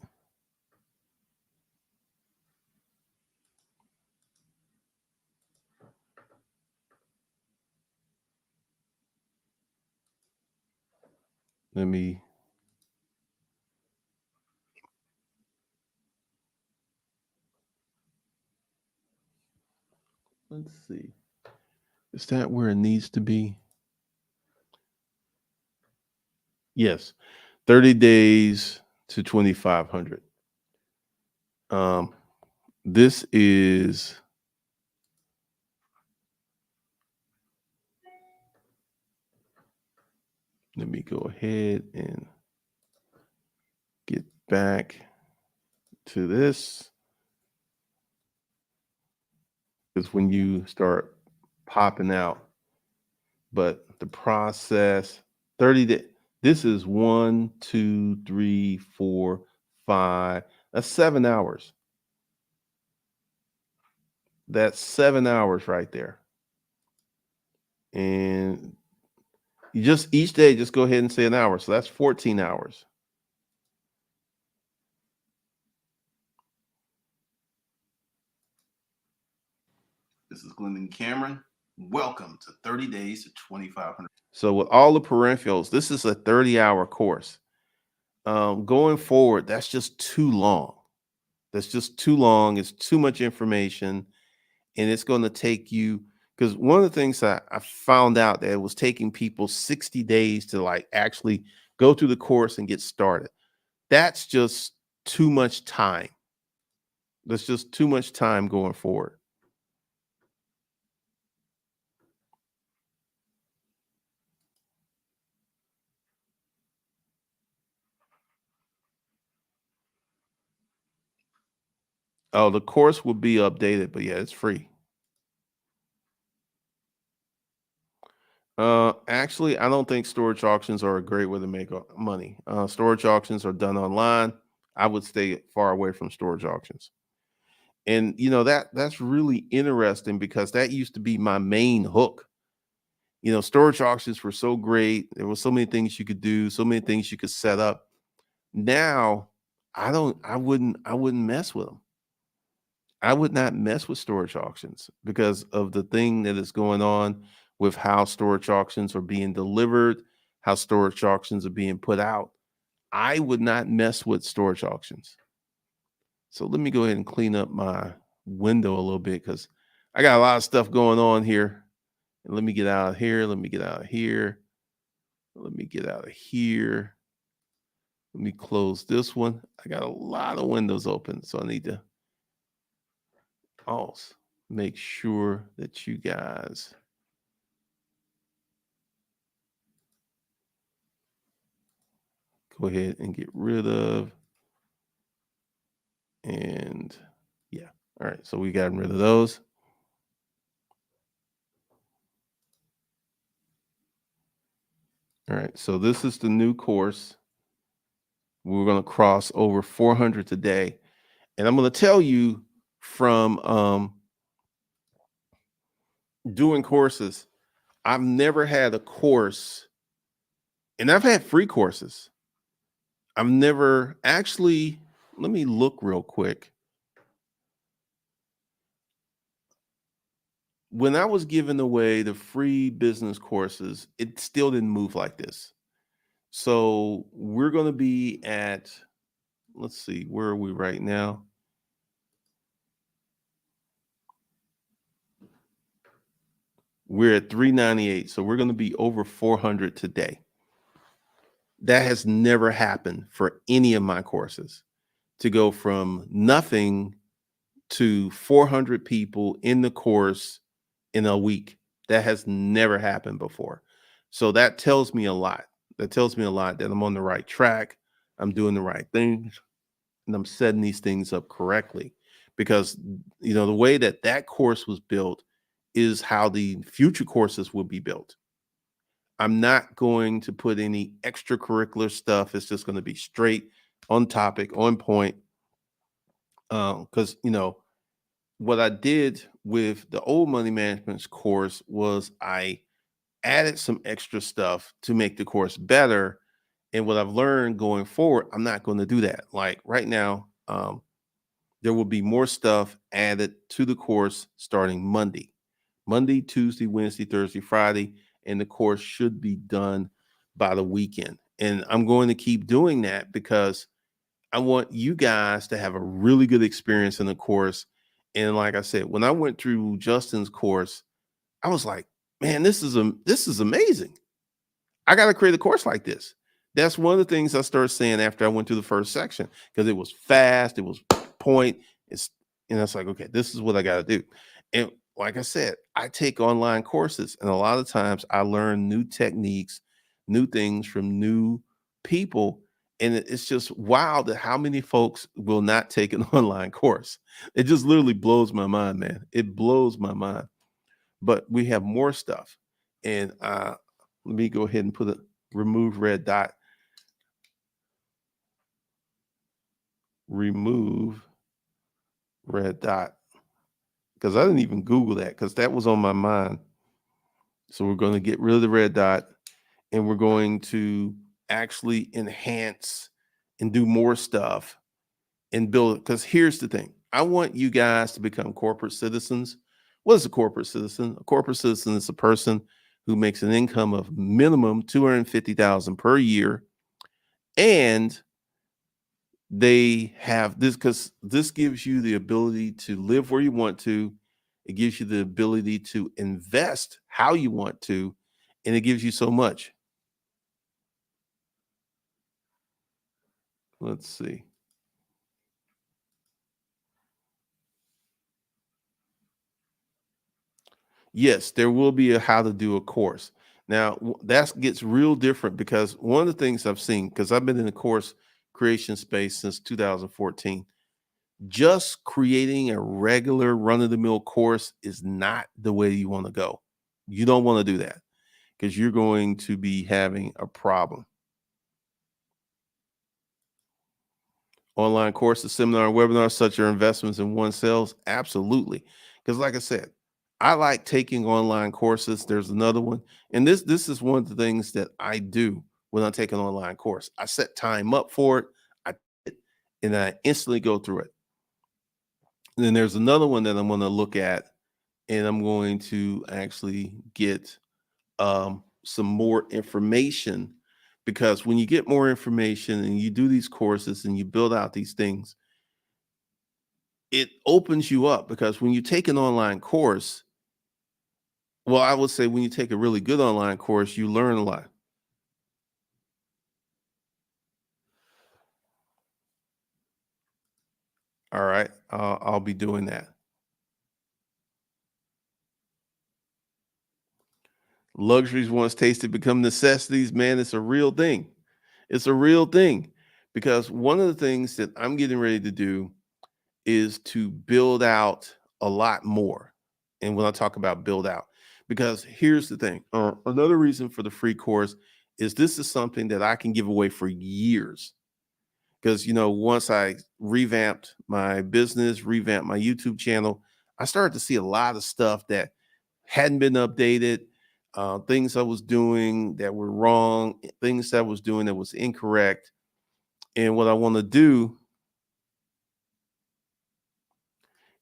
Let me. Let's see. Is that where it needs to be? Yes. 30 days to 2,500. Um, this is. Let me go ahead and get back to this. is when you start popping out. But the process, 30 days. This is 1, 2, 3, 4, 5. That's 7 hours. That's 7 hours right there. And you just each day, just go ahead and say an hour. So that's 14 hours. This is Glendon Cameron. Welcome to 30 Days to 2,500. So with all the peripherals, this is a 30-hour course. Going forward, that's just too long. That's just too long. It's too much information, and it's going to take you, because one of the things I found out that it was taking people 60 days to like actually go through the course and get started. That's just too much time. That's just too much time going forward. Oh, the course will be updated, but yeah, it's free. Actually, I don't think storage auctions are a great way to make money. Storage auctions are done online. I would stay far away from storage auctions. And that's really interesting because that used to be my main hook. Storage auctions were so great. There were so many things you could do, so many things you could set up. Now, I wouldn't mess with them. I would not mess with storage auctions because of the thing that is going on with how storage auctions are being delivered, how storage auctions are being put out. I would not mess with storage auctions. So let me go ahead and clean up my window a little bit because I got a lot of stuff going on here. And let me get out of here. Let me get out of here. Let me get out of here. Let me close this one. I got a lot of windows open, so I need to also make sure that you guys go ahead and get rid of. And yeah, all right. So we got rid of those. All right. So this is the new course. We're going to cross over 400 today. And I'm going to tell you from doing courses, I've never had a course, and I've had free courses. I've never actually, let me look real quick. When I was giving away the free business courses, it still didn't move like this. So we're going to be at, let's see, where are we right now? We're at 398. So we're going to be over 400 today. That has never happened for any of my courses, to go from nothing to 400 people in the course in a week. That has never happened before. So that tells me a lot. That tells me a lot that I'm on the right track. I'm doing the right things, and I'm setting these things up correctly, because the way that that course was built is how the future courses will be built. I'm not going to put any extracurricular stuff. It's just going to be straight on topic, on point. Because what I did with the old money management course was I added some extra stuff to make the course better. And what I've learned going forward, I'm not going to do that. Like right now, there will be more stuff added to the course starting Monday, Tuesday, Wednesday, Thursday, Friday, and the course should be done by the weekend. And I'm going to keep doing that because I want you guys to have a really good experience in the course. And like I said, when I went through Justin's course, I was like, man, this is amazing. I got to create a course like this. That's one of the things I started saying after I went through the first section, because it was fast, it was point. It's it's like, okay, this is what I got to do. And like I said, I take online courses, and a lot of times I learn new techniques, new things from new people, And it's just wild that how many folks will not take an online course. It just literally blows my mind, man. It blows my mind. But we have more stuff. And let me go ahead and put a remove red dot, remove red dot, because I didn't even Google that because that was on my mind. So we're going to get rid of the red dot and we're going to actually enhance and do more stuff and build it. Because here's the thing, I want you guys to become corporate citizens. What is a corporate citizen? A corporate citizen is a person who makes an income of minimum 250,000 per year, and they have this because this gives you the ability to live where you want to. It gives you the ability to invest how you want to, and it gives you so much. Let's see. Yes, there will be a how to do a course. Now, that gets real different because one of the things I've seen, because I've been in the course creation space since 2014, just creating a regular run of the mill course is not the way you want to go. You don't want to do that because you're going to be having a problem. Online courses, seminar, and webinars, such are investments in oneself. Absolutely. Because like I said, I like taking online courses. There's another one. And this is one of the things that I do when I take an online course. I set time up for it. I and I instantly go through it. And then there's another one that I'm going to look at and I'm going to actually get some more information, because when you get more information and you do these courses and you build out these things, it opens you up. Because when you take an online course, well, I would say when you take a really good online course, you learn a lot. All right, I'll be doing that. Luxuries once tasted become necessities. Man, it's a real thing. It's a real thing, because one of the things that I'm getting ready to do is to build out a lot more. And when I talk about build out, because here's the thing, another reason for the free course is this is something that I can give away for years. Because, once I revamped my business, revamped my YouTube channel, I started to see a lot of stuff that hadn't been updated, things I was doing that were wrong, things that I was doing that was incorrect. And what I want to do,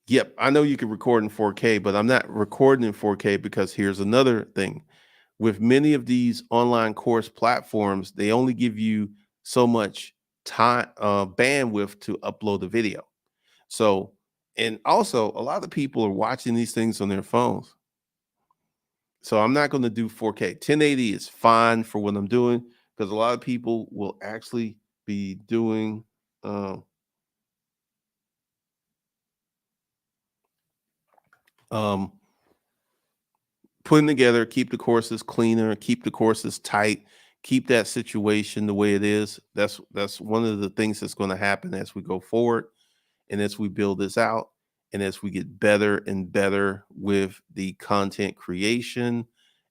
yep, I know you can record in 4K, but I'm not recording in 4K because here's another thing. With many of these online course platforms, they only give you so much time, bandwidth to upload the video. So, and also a lot of people are watching these things on their phones. So I'm not going to do 4K. 1080 is fine for what I'm doing, because a lot of people will actually be doing um, um, putting together, keep the courses cleaner, keep the courses tight, keep that situation the way it is. That's one of the things that's going to happen as we go forward and as we build this out and as we get better and better with the content creation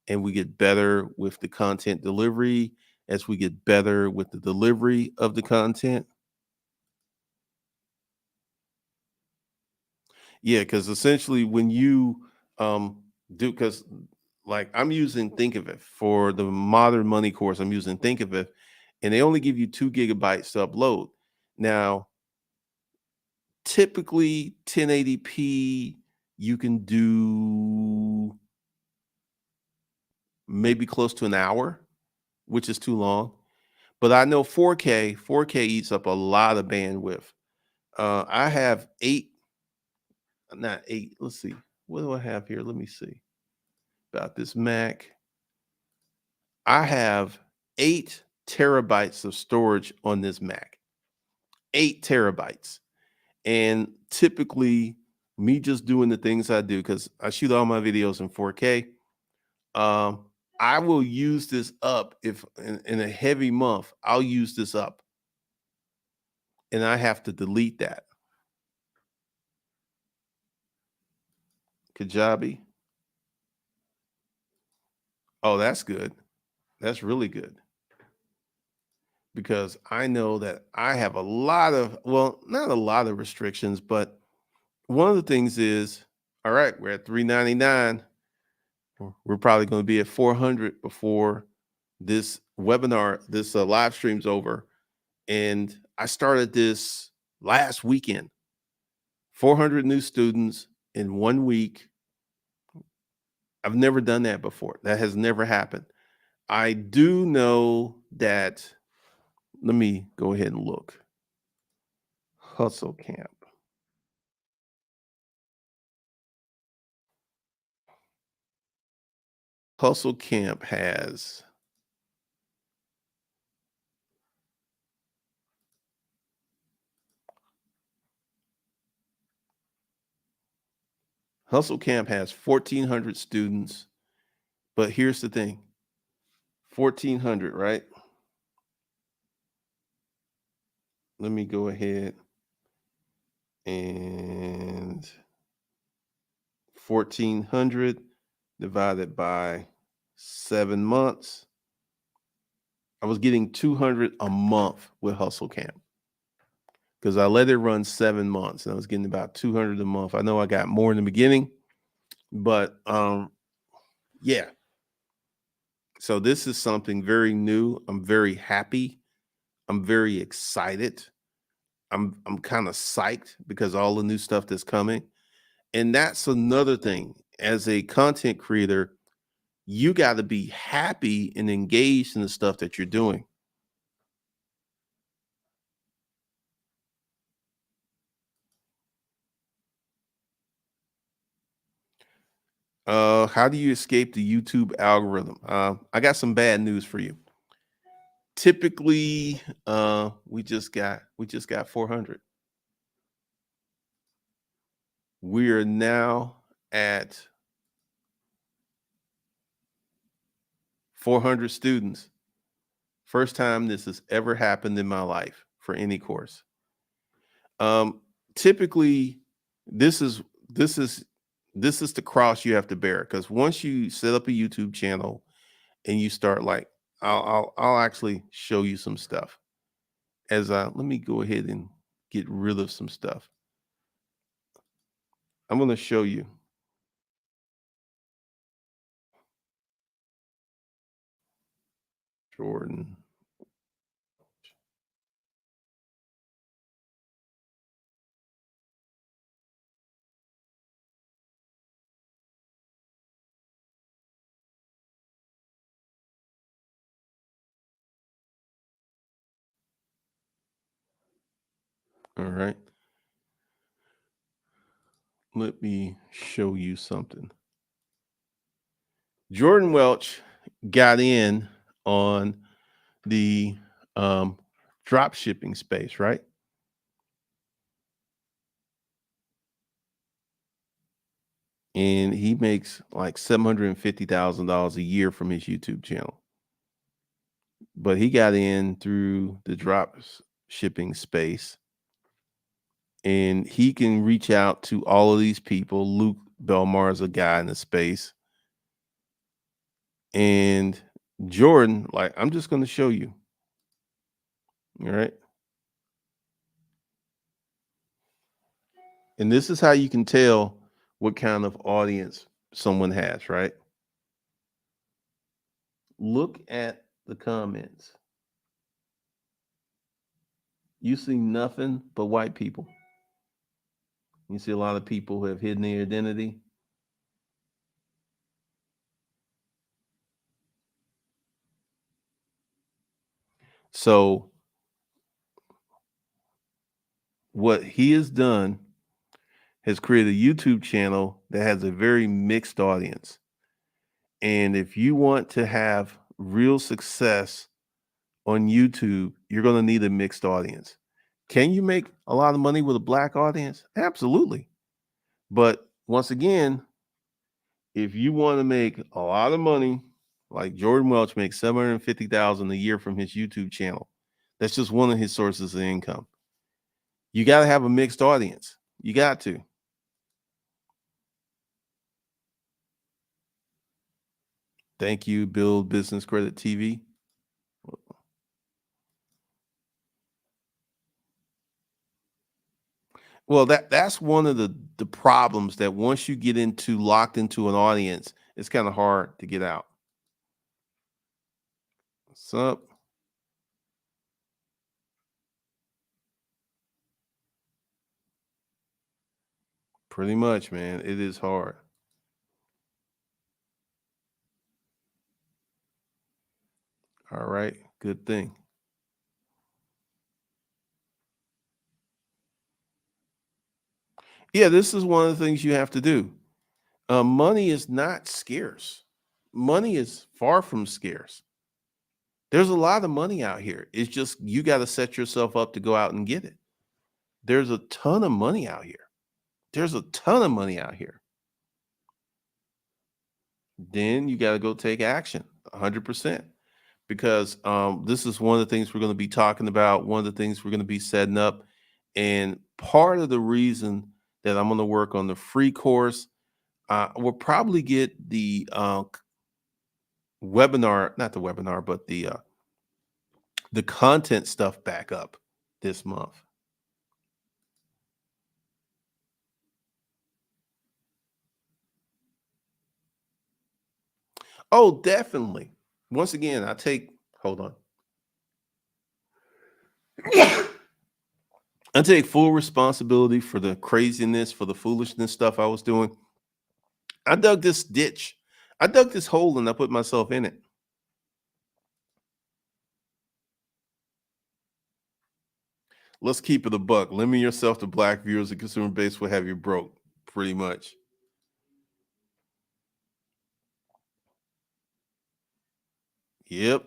and we get better with the content delivery, as we get better with the delivery of the content. Yeah, because essentially when you do, because like I'm using Think of It for the modern money course, I'm using Think of It, and they only give you 2 gigabytes to upload. Now, typically 1080p, you can do maybe close to an hour, which is too long. But I know 4K eats up a lot of bandwidth. I have eight, not eight. Let's see. What do I have here? Let me see about this Mac. I have 8 terabytes of storage on this Mac. 8 terabytes. And typically, me just doing the things I do, because I shoot all my videos in 4K. Um, I will use this up if in a heavy month, I'll use this up. and I have to delete that. Kajabi. Oh, that's good. That's really good because I know that I have a lot of, well, not a lot of restrictions, but one of the things is, all right, we're at 399. We're probably going to be at 400 before this webinar, this live stream's over. And I started this last weekend, 400 new students in 1 week. I've never done that before. That has never happened. I do know that, let me go ahead and look. Hustle Camp. Hustle Camp has Hustle Camp has 1,400 students, but here's the thing: 1,400, right? Let me go ahead and 1,400 divided by 7 months. I was getting 200 a month with Hustle Camp because I let it run 7 months and I was getting about 200 a month. I know I got more in the beginning, but yeah. So this is something very new. I'm very happy. I'm very excited. I'm kind of psyched because all the new stuff that's coming. And that's another thing. As a content creator, you got to be happy and engaged in the stuff that you're doing. How do you escape the YouTube algorithm? I got some bad news for you. Typically, we just got 400. We are now at 400 students. First time this has ever happened in my life for any course. Typically, this is this is this is the cross you have to bear because once you set up a YouTube channel and you start like, I'll actually show you some stuff. Let me go ahead and get rid of some stuff. I'm going to show you. Jordan. All right. Let me show you something. Jordan Welch got in on the drop shipping space, right? And he makes like $750,000 a year from his YouTube channel. But he got in through the shipping space, and he can reach out to all of these people. Luke Belmar is a guy in the space, and Jordan, like, I'm just going to show you. All right. And this is how you can tell what kind of audience someone has, right? Look at the comments. You see nothing but white people. You see a lot of people who have hidden their identity. So what he has done has created a YouTube channel that has a very mixed audience. And if you want to have real success on YouTube, you're going to need a mixed audience. Can you make a lot of money with a black audience? Absolutely. But once again, if you want to make a lot of money, like Jordan Welch makes 750,000 a year from his YouTube channel, that's just one of his sources of income. You got to have a mixed audience. You got to. Thank you, Build Business Credit TV. Well, that's one of the problems, that once you get into locked into an audience, it's kind of hard to get out. What's up? Pretty much, man. It is hard. All right. Good thing. Yeah, this is one of the things you have to do. Money is not scarce. Money is far from scarce. There's a lot of money out here. It's just you got to set yourself up to go out and get it. There's a ton of money out here. There's a ton of money out here. Then you got to go take action 100%, because this is one of the things we're going to be talking about, one of the things we're going to be setting up. And part of the reason that I'm going to work on the free course, we'll probably get the webinar, not the webinar, but the content stuff back up this month. Oh, definitely. Once again, hold on. I take full responsibility for the craziness, for the foolishness stuff I was doing. I dug this ditch. I dug this hole and I put myself in it. Let's keep it a buck. Limit yourself to black viewers. The consumer base will have you broke, pretty much. Yep.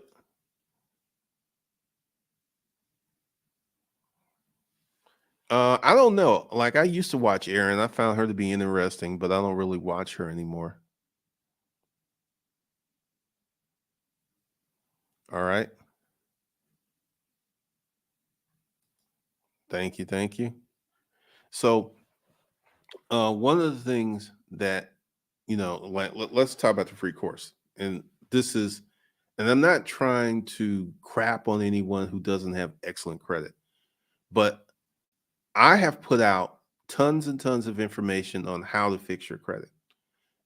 I don't know. Like, I used to watch Erin. I found her to be interesting, but I don't really watch her anymore. All right. Thank you. Thank you. So, one of the things that, let's talk about the free course. And this is, and I'm not trying to crap on anyone who doesn't have excellent credit, but I have put out tons and tons of information on how to fix your credit.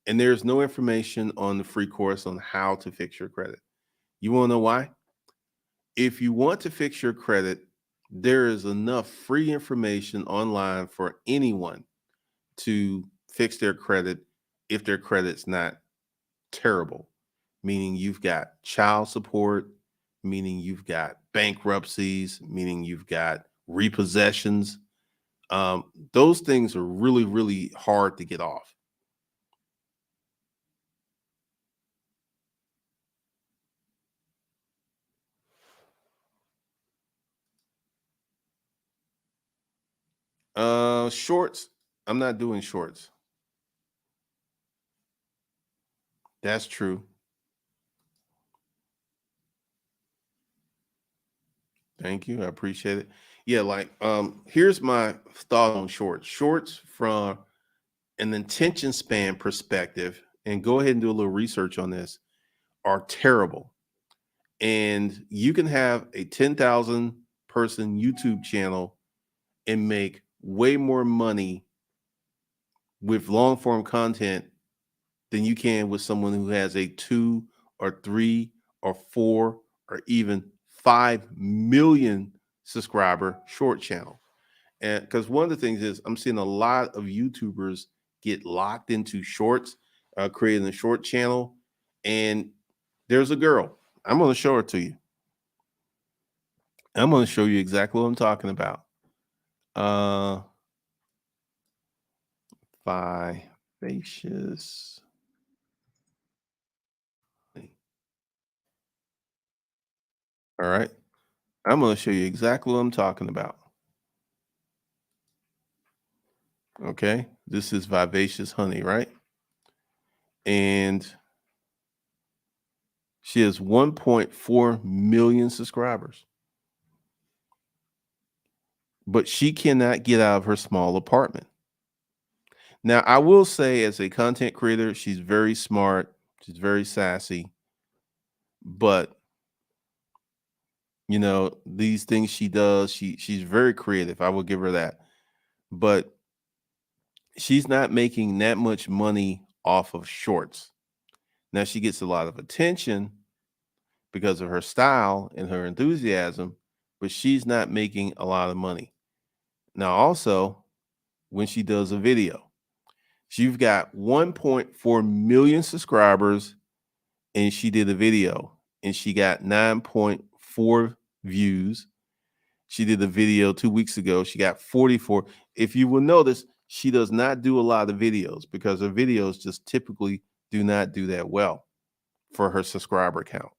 And there's no information on the free course on how to fix your credit. You want to know why? If you want to fix your credit, there is enough free information online for anyone to fix their credit if their credit's not terrible. Meaning you've got child support, meaning you've got bankruptcies, meaning you've got repossessions. Those things are really, really hard to get off. Shorts. I'm not doing shorts. That's true. Thank you. I appreciate it. Yeah, like here's my thought on shorts. Shorts from an attention span perspective, and go ahead and do a little research on this, are terrible. And you can have a 10,000 person YouTube channel and make way more money with long form content than you can with someone who has a 2 or 3 or 4 or even 5 million subscriber short channel. And because one of the things is, I'm seeing a lot of YouTubers get locked into shorts, creating a short channel. And there's a girl. I'm going to show her to you. I'm going to show you exactly what I'm talking about. Uh, Vivacious. All right. I'm going to show you exactly what I'm talking about. Okay. This is Vivacious Honey, right? And she has 1.4 million subscribers. but she cannot get out of her small apartment. Now, I will say, as a content creator, she's very smart, she's very sassy, but these things she does, she's very creative. I will give her that. But she's not making that much money off of shorts. Now she gets a lot of attention because of her style and her enthusiasm, but she's not making a lot of money. Now, also, when she does a video, she's got 1.4 million subscribers and she did a video and she got 9.4 views. She did a video 2 weeks ago. She got 44. If you will notice, she does not do a lot of videos because her videos just typically do not do that well for her subscriber count.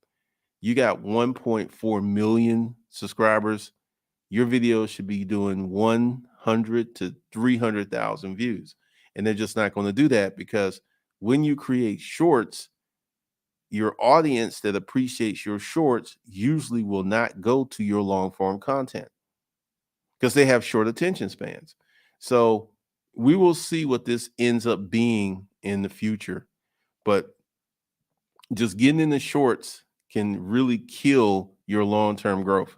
You got 1.4 million subscribers. Your video should be doing 100 to 300,000 views. And they're just not going to do that because when you create shorts, your audience that appreciates your shorts usually will not go to your long form content because they have short attention spans. So we will see what this ends up being in the future. But just getting in the shorts can really kill your long-term growth.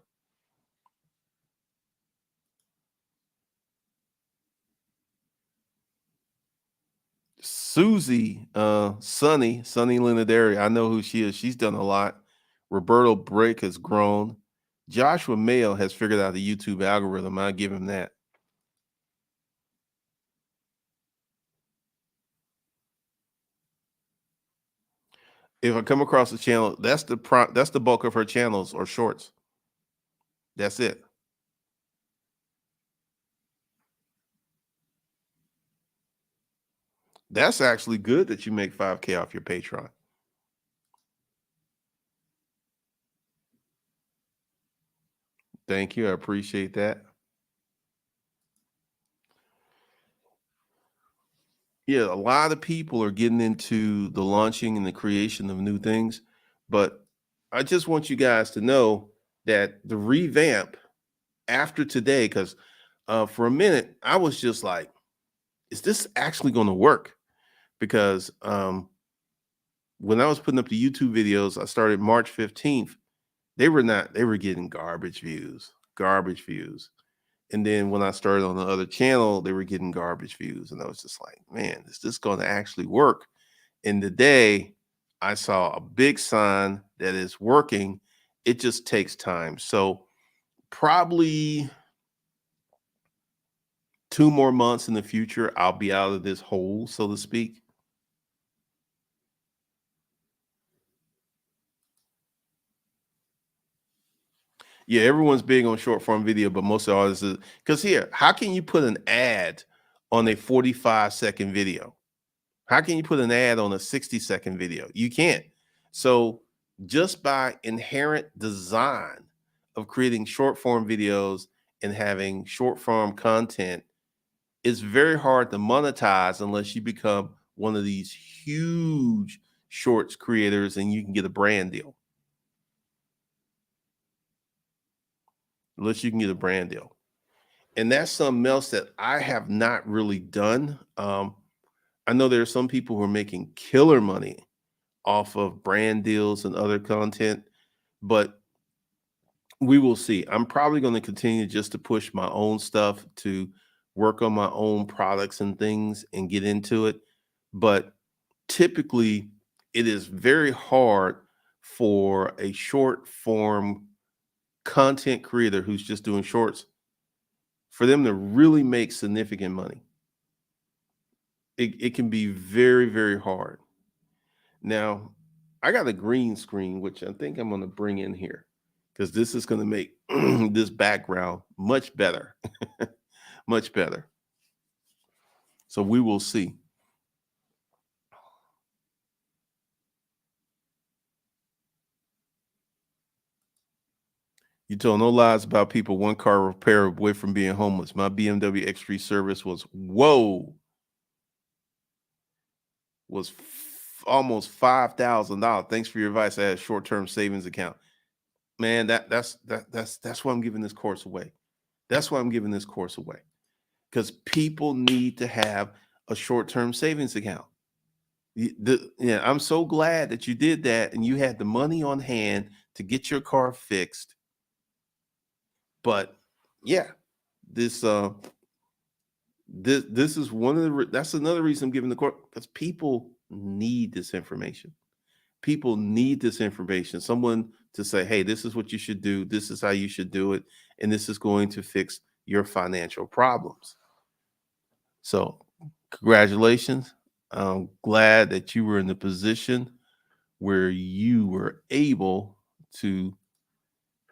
Susie, Sunny Linodari, I know who she is. She's done a lot. Roberto Brick has grown. Joshua Mayo has figured out the YouTube algorithm. I give him that. If I come across a channel, that's the bulk of her channels or shorts. That's it. That's actually good that you make 5K off your Patreon. Thank you. I appreciate that. Yeah, a lot of people are getting into the launching and the creation of new things, but I just want you guys to know that the revamp after today, because for a minute I was just like, is this actually going to work? Because when I was putting up the YouTube videos, I started March 15th. They were getting garbage views, garbage views. And then when I started on the other channel, they were getting garbage views. And I was just like, man, is this going to actually work? And today I saw a big sign that is working. It just takes time. So probably 2 more months in the future, I'll be out of this hole, so to speak. Yeah, everyone's big on short form video, but most of the artists, because here, how can you put an ad on a 45-second video? How can you put an ad on a 60-second video? You can't. So just by inherent design of creating short form videos and having short form content, it's very hard to monetize unless you become one of these huge shorts creators and you can get a brand deal. Unless you can get a brand deal. And that's something else that I have not really done. I know there are some people who are making killer money off of brand deals and other content, but we will see. I'm probably going to continue just to push my own stuff, to work on my own products and things and get into it. But typically, it is very hard for a short form content creator who's just doing shorts for them to really make significant money. It can be very, very hard. Now, I got a green screen, which I think I'm going to bring in here because this is going to make this background much better, much better. So we will see. You told no lies about people one car repair away from being homeless. My BMW X3 service was almost $5,000. Thanks for your advice. I had a short-term savings account. Man, that's why I'm giving this course away. That's why I'm giving this course away, because people need to have a short-term savings account. Yeah, I'm so glad that you did that and you had the money on hand to get your car fixed. But yeah, this this is one of that's another reason I'm giving the course, because people need this information. People need this information. Someone to say, hey, this is what you should do. This is how you should do it. And this is going to fix your financial problems. So, congratulations. I'm glad that you were in the position where you were able to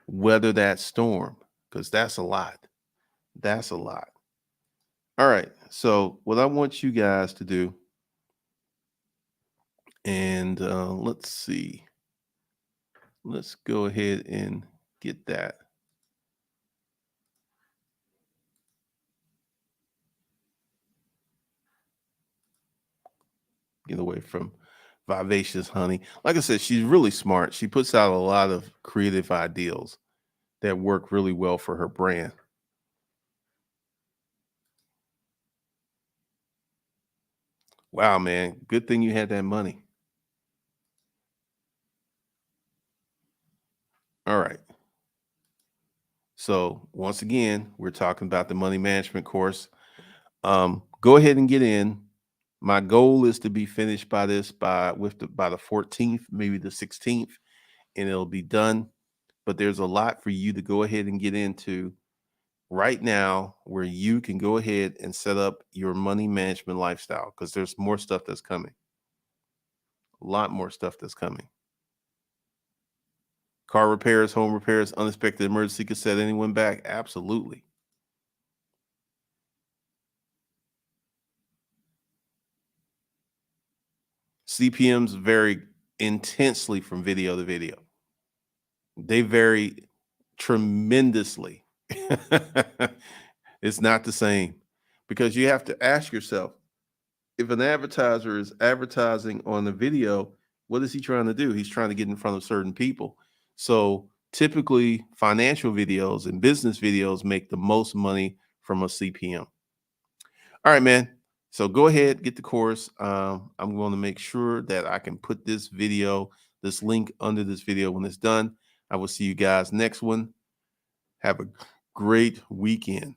weather that storm, because that's a lot. That's a lot. All right. So, what I want you guys to do, and let's see, let's go ahead and get that. Get away from Vivacious Honey. Like I said, she's really smart. She puts out a lot of creative ideals that work really well for her brand. Wow, man. Good thing you had that money. All right. So, once again, we're talking about the money management course. Go ahead and get in. My goal is to be finished by this by the 14th, maybe the 16th, and it'll be done. But there's a lot for you to go ahead and get into right now, where you can go ahead and set up your money management lifestyle, because there's more stuff that's coming. A lot more stuff that's coming. Car repairs, home repairs, unexpected emergency could set anyone back. Absolutely. CPMs vary intensely from video to video. They vary tremendously. It's not the same, because you have to ask yourself, if an advertiser is advertising on the video, what is he trying to do? He's trying to get in front of certain people. So typically, financial videos and business videos make the most money from a CPM. All right, man. So go ahead, get the course. I'm going to make sure that I can put this video, this link under this video when it's done. I will see you guys next one. Have a great weekend.